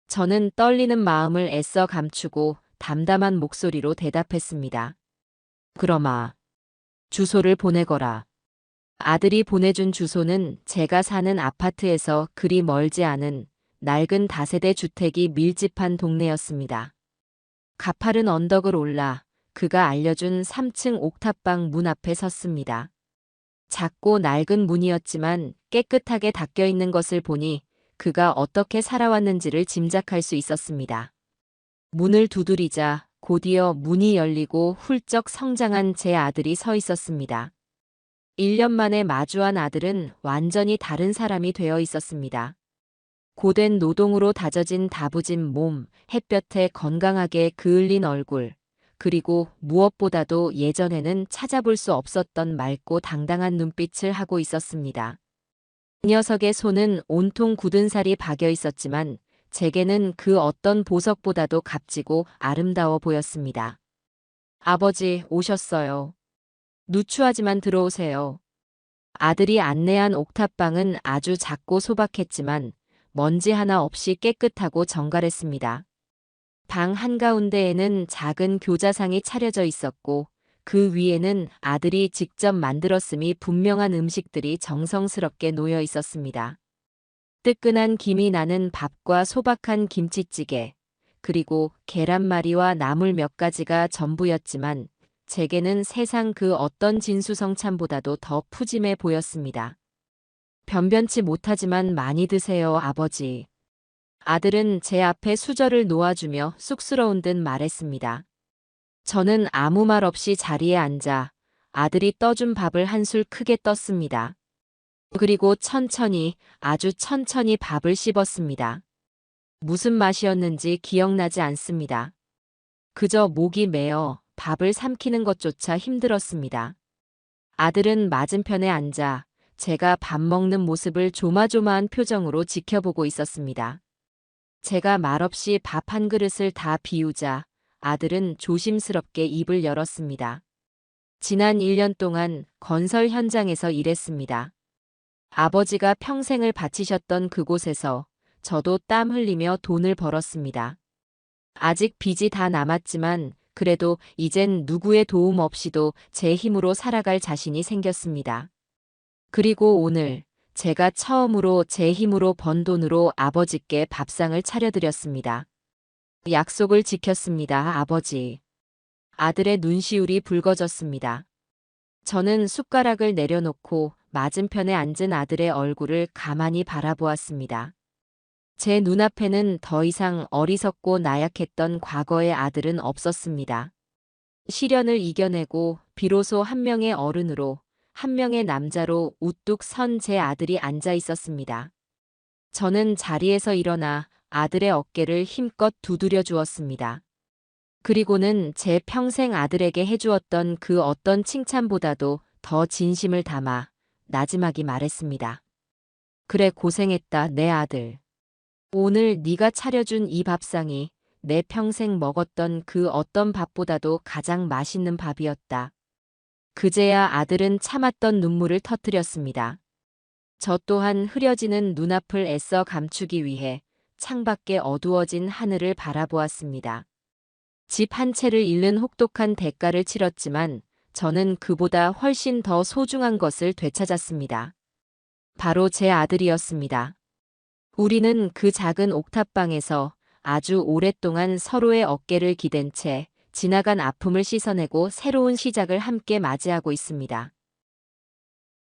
저는 떨리는 마음을 애써 감추고 담담한 목소리로 대답했습니다. 그러마. 주소를 보내거라. 아들이 보내준 주소는 제가 사는 아파트에서 그리 멀지 않은 낡은 다세대 주택이 밀집한 동네였습니다. 가파른 언덕을 올라 그가 알려준 3층 옥탑방 문 앞에 섰습니다. 작고 낡은 문이었지만 깨끗하게 닫혀 있는 것을 보니 그가 어떻게 살아왔는지를 짐작할 수 있었습니다. 문을 두드리자 곧이어 문이 열리고 훌쩍 성장한 제 아들이 서 있었습니다. 1년 만에 마주한 아들은 완전히 다른 사람이 되어 있었습니다. 고된 노동으로 다져진 다부진 몸, 햇볕에 건강하게 그을린 얼굴, 그리고 무엇보다도 예전에는 찾아볼 수 없었던 맑고 당당한 눈빛을 하고 있었습니다. 그 녀석의 손은 온통 굳은 살이 박여 있었지만 제게는 그 어떤 보석보다도 값지고 아름다워 보였습니다. 아버지, 오셨어요. 누추하지만 들어오세요. 아들이 안내한 옥탑방은 아주 작고 소박했지만 먼지 하나 없이 깨끗하고 정갈했습니다. 방 한가운데에는 작은 교자상이 차려져 있었고 그 위에는 아들이 직접 만들었음이 분명한 음식들이 정성스럽게 놓여 있었습니다. 뜨끈한 김이 나는 밥과 소박한 김치찌개, 그리고 계란말이와 나물 몇 가지가 전부였지만 제게는 세상 그 어떤 진수성찬보다도 더 푸짐해 보였습니다. 변변치 못하지만 많이 드세요, 아버지. 아들은 제 앞에 수저를 놓아주며 쑥스러운 듯 말했습니다. 저는 아무 말 없이 자리에 앉아 아들이 떠준 밥을 한 술 크게 떴습니다. 그리고 천천히, 아주 천천히 밥을 씹었습니다. 무슨 맛이었는지 기억나지 않습니다. 그저 목이 메어 밥을 삼키는 것조차 힘들었습니다. 아들은 맞은편에 앉아 제가 밥 먹는 모습을 조마조마한 표정으로 지켜보고 있었습니다. 제가 말없이 밥 한 그릇을 다 비우자 아들은 조심스럽게 입을 열었습니다. 지난 1년 동안 건설 현장에서 일했습니다. 아버지가 평생을 바치셨던 그곳에서 저도 땀 흘리며 돈을 벌었습니다. 아직 빚이 다 남았지만 그래도 이젠 누구의 도움 없이도 제 힘으로 살아갈 자신이 생겼습니다. 그리고 오늘 제가 처음으로 제 힘으로 번 돈으로 아버지께 밥상을 차려드렸습니다. 약속을 지켰습니다, 아버지. 아들의 눈시울이 붉어졌습니다. 저는 숟가락을 내려놓고 맞은편에 앉은 아들의 얼굴을 가만히 바라보았습니다. 제 눈앞에는 더 이상 어리석고 나약했던 과거의 아들은 없었습니다. 시련을 이겨내고 비로소 한 명의 어른으로, 한 명의 남자로 우뚝 선 제 아들이 앉아 있었습니다. 저는 자리에서 일어나 아들의 어깨를 힘껏 두드려 주었습니다. 그리고는 제 평생 아들에게 해주었던 그 어떤 칭찬보다도 더 진심을 담아 나지막이 말했습니다. 그래, 고생했다, 내 아들. 오늘 네가 차려준 이 밥상이 내 평생 먹었던 그 어떤 밥보다도 가장 맛있는 밥이었다. 그제야 아들은 참았던 눈물을 터뜨렸습니다. 저 또한 흐려지는 눈앞을 애써 감추기 위해 창밖에 어두워진 하늘을 바라보았습니다. 집 한 채를 잃는 혹독한 대가를 치렀지만 저는 그보다 훨씬 더 소중한 것을 되찾았습니다. 바로 제 아들이었습니다. 우리는 그 작은 옥탑방에서 아주 오랫동안 서로의 어깨를 기댄 채 지나간 아픔을 씻어내고 새로운 시작을 함께 맞이하고 있습니다.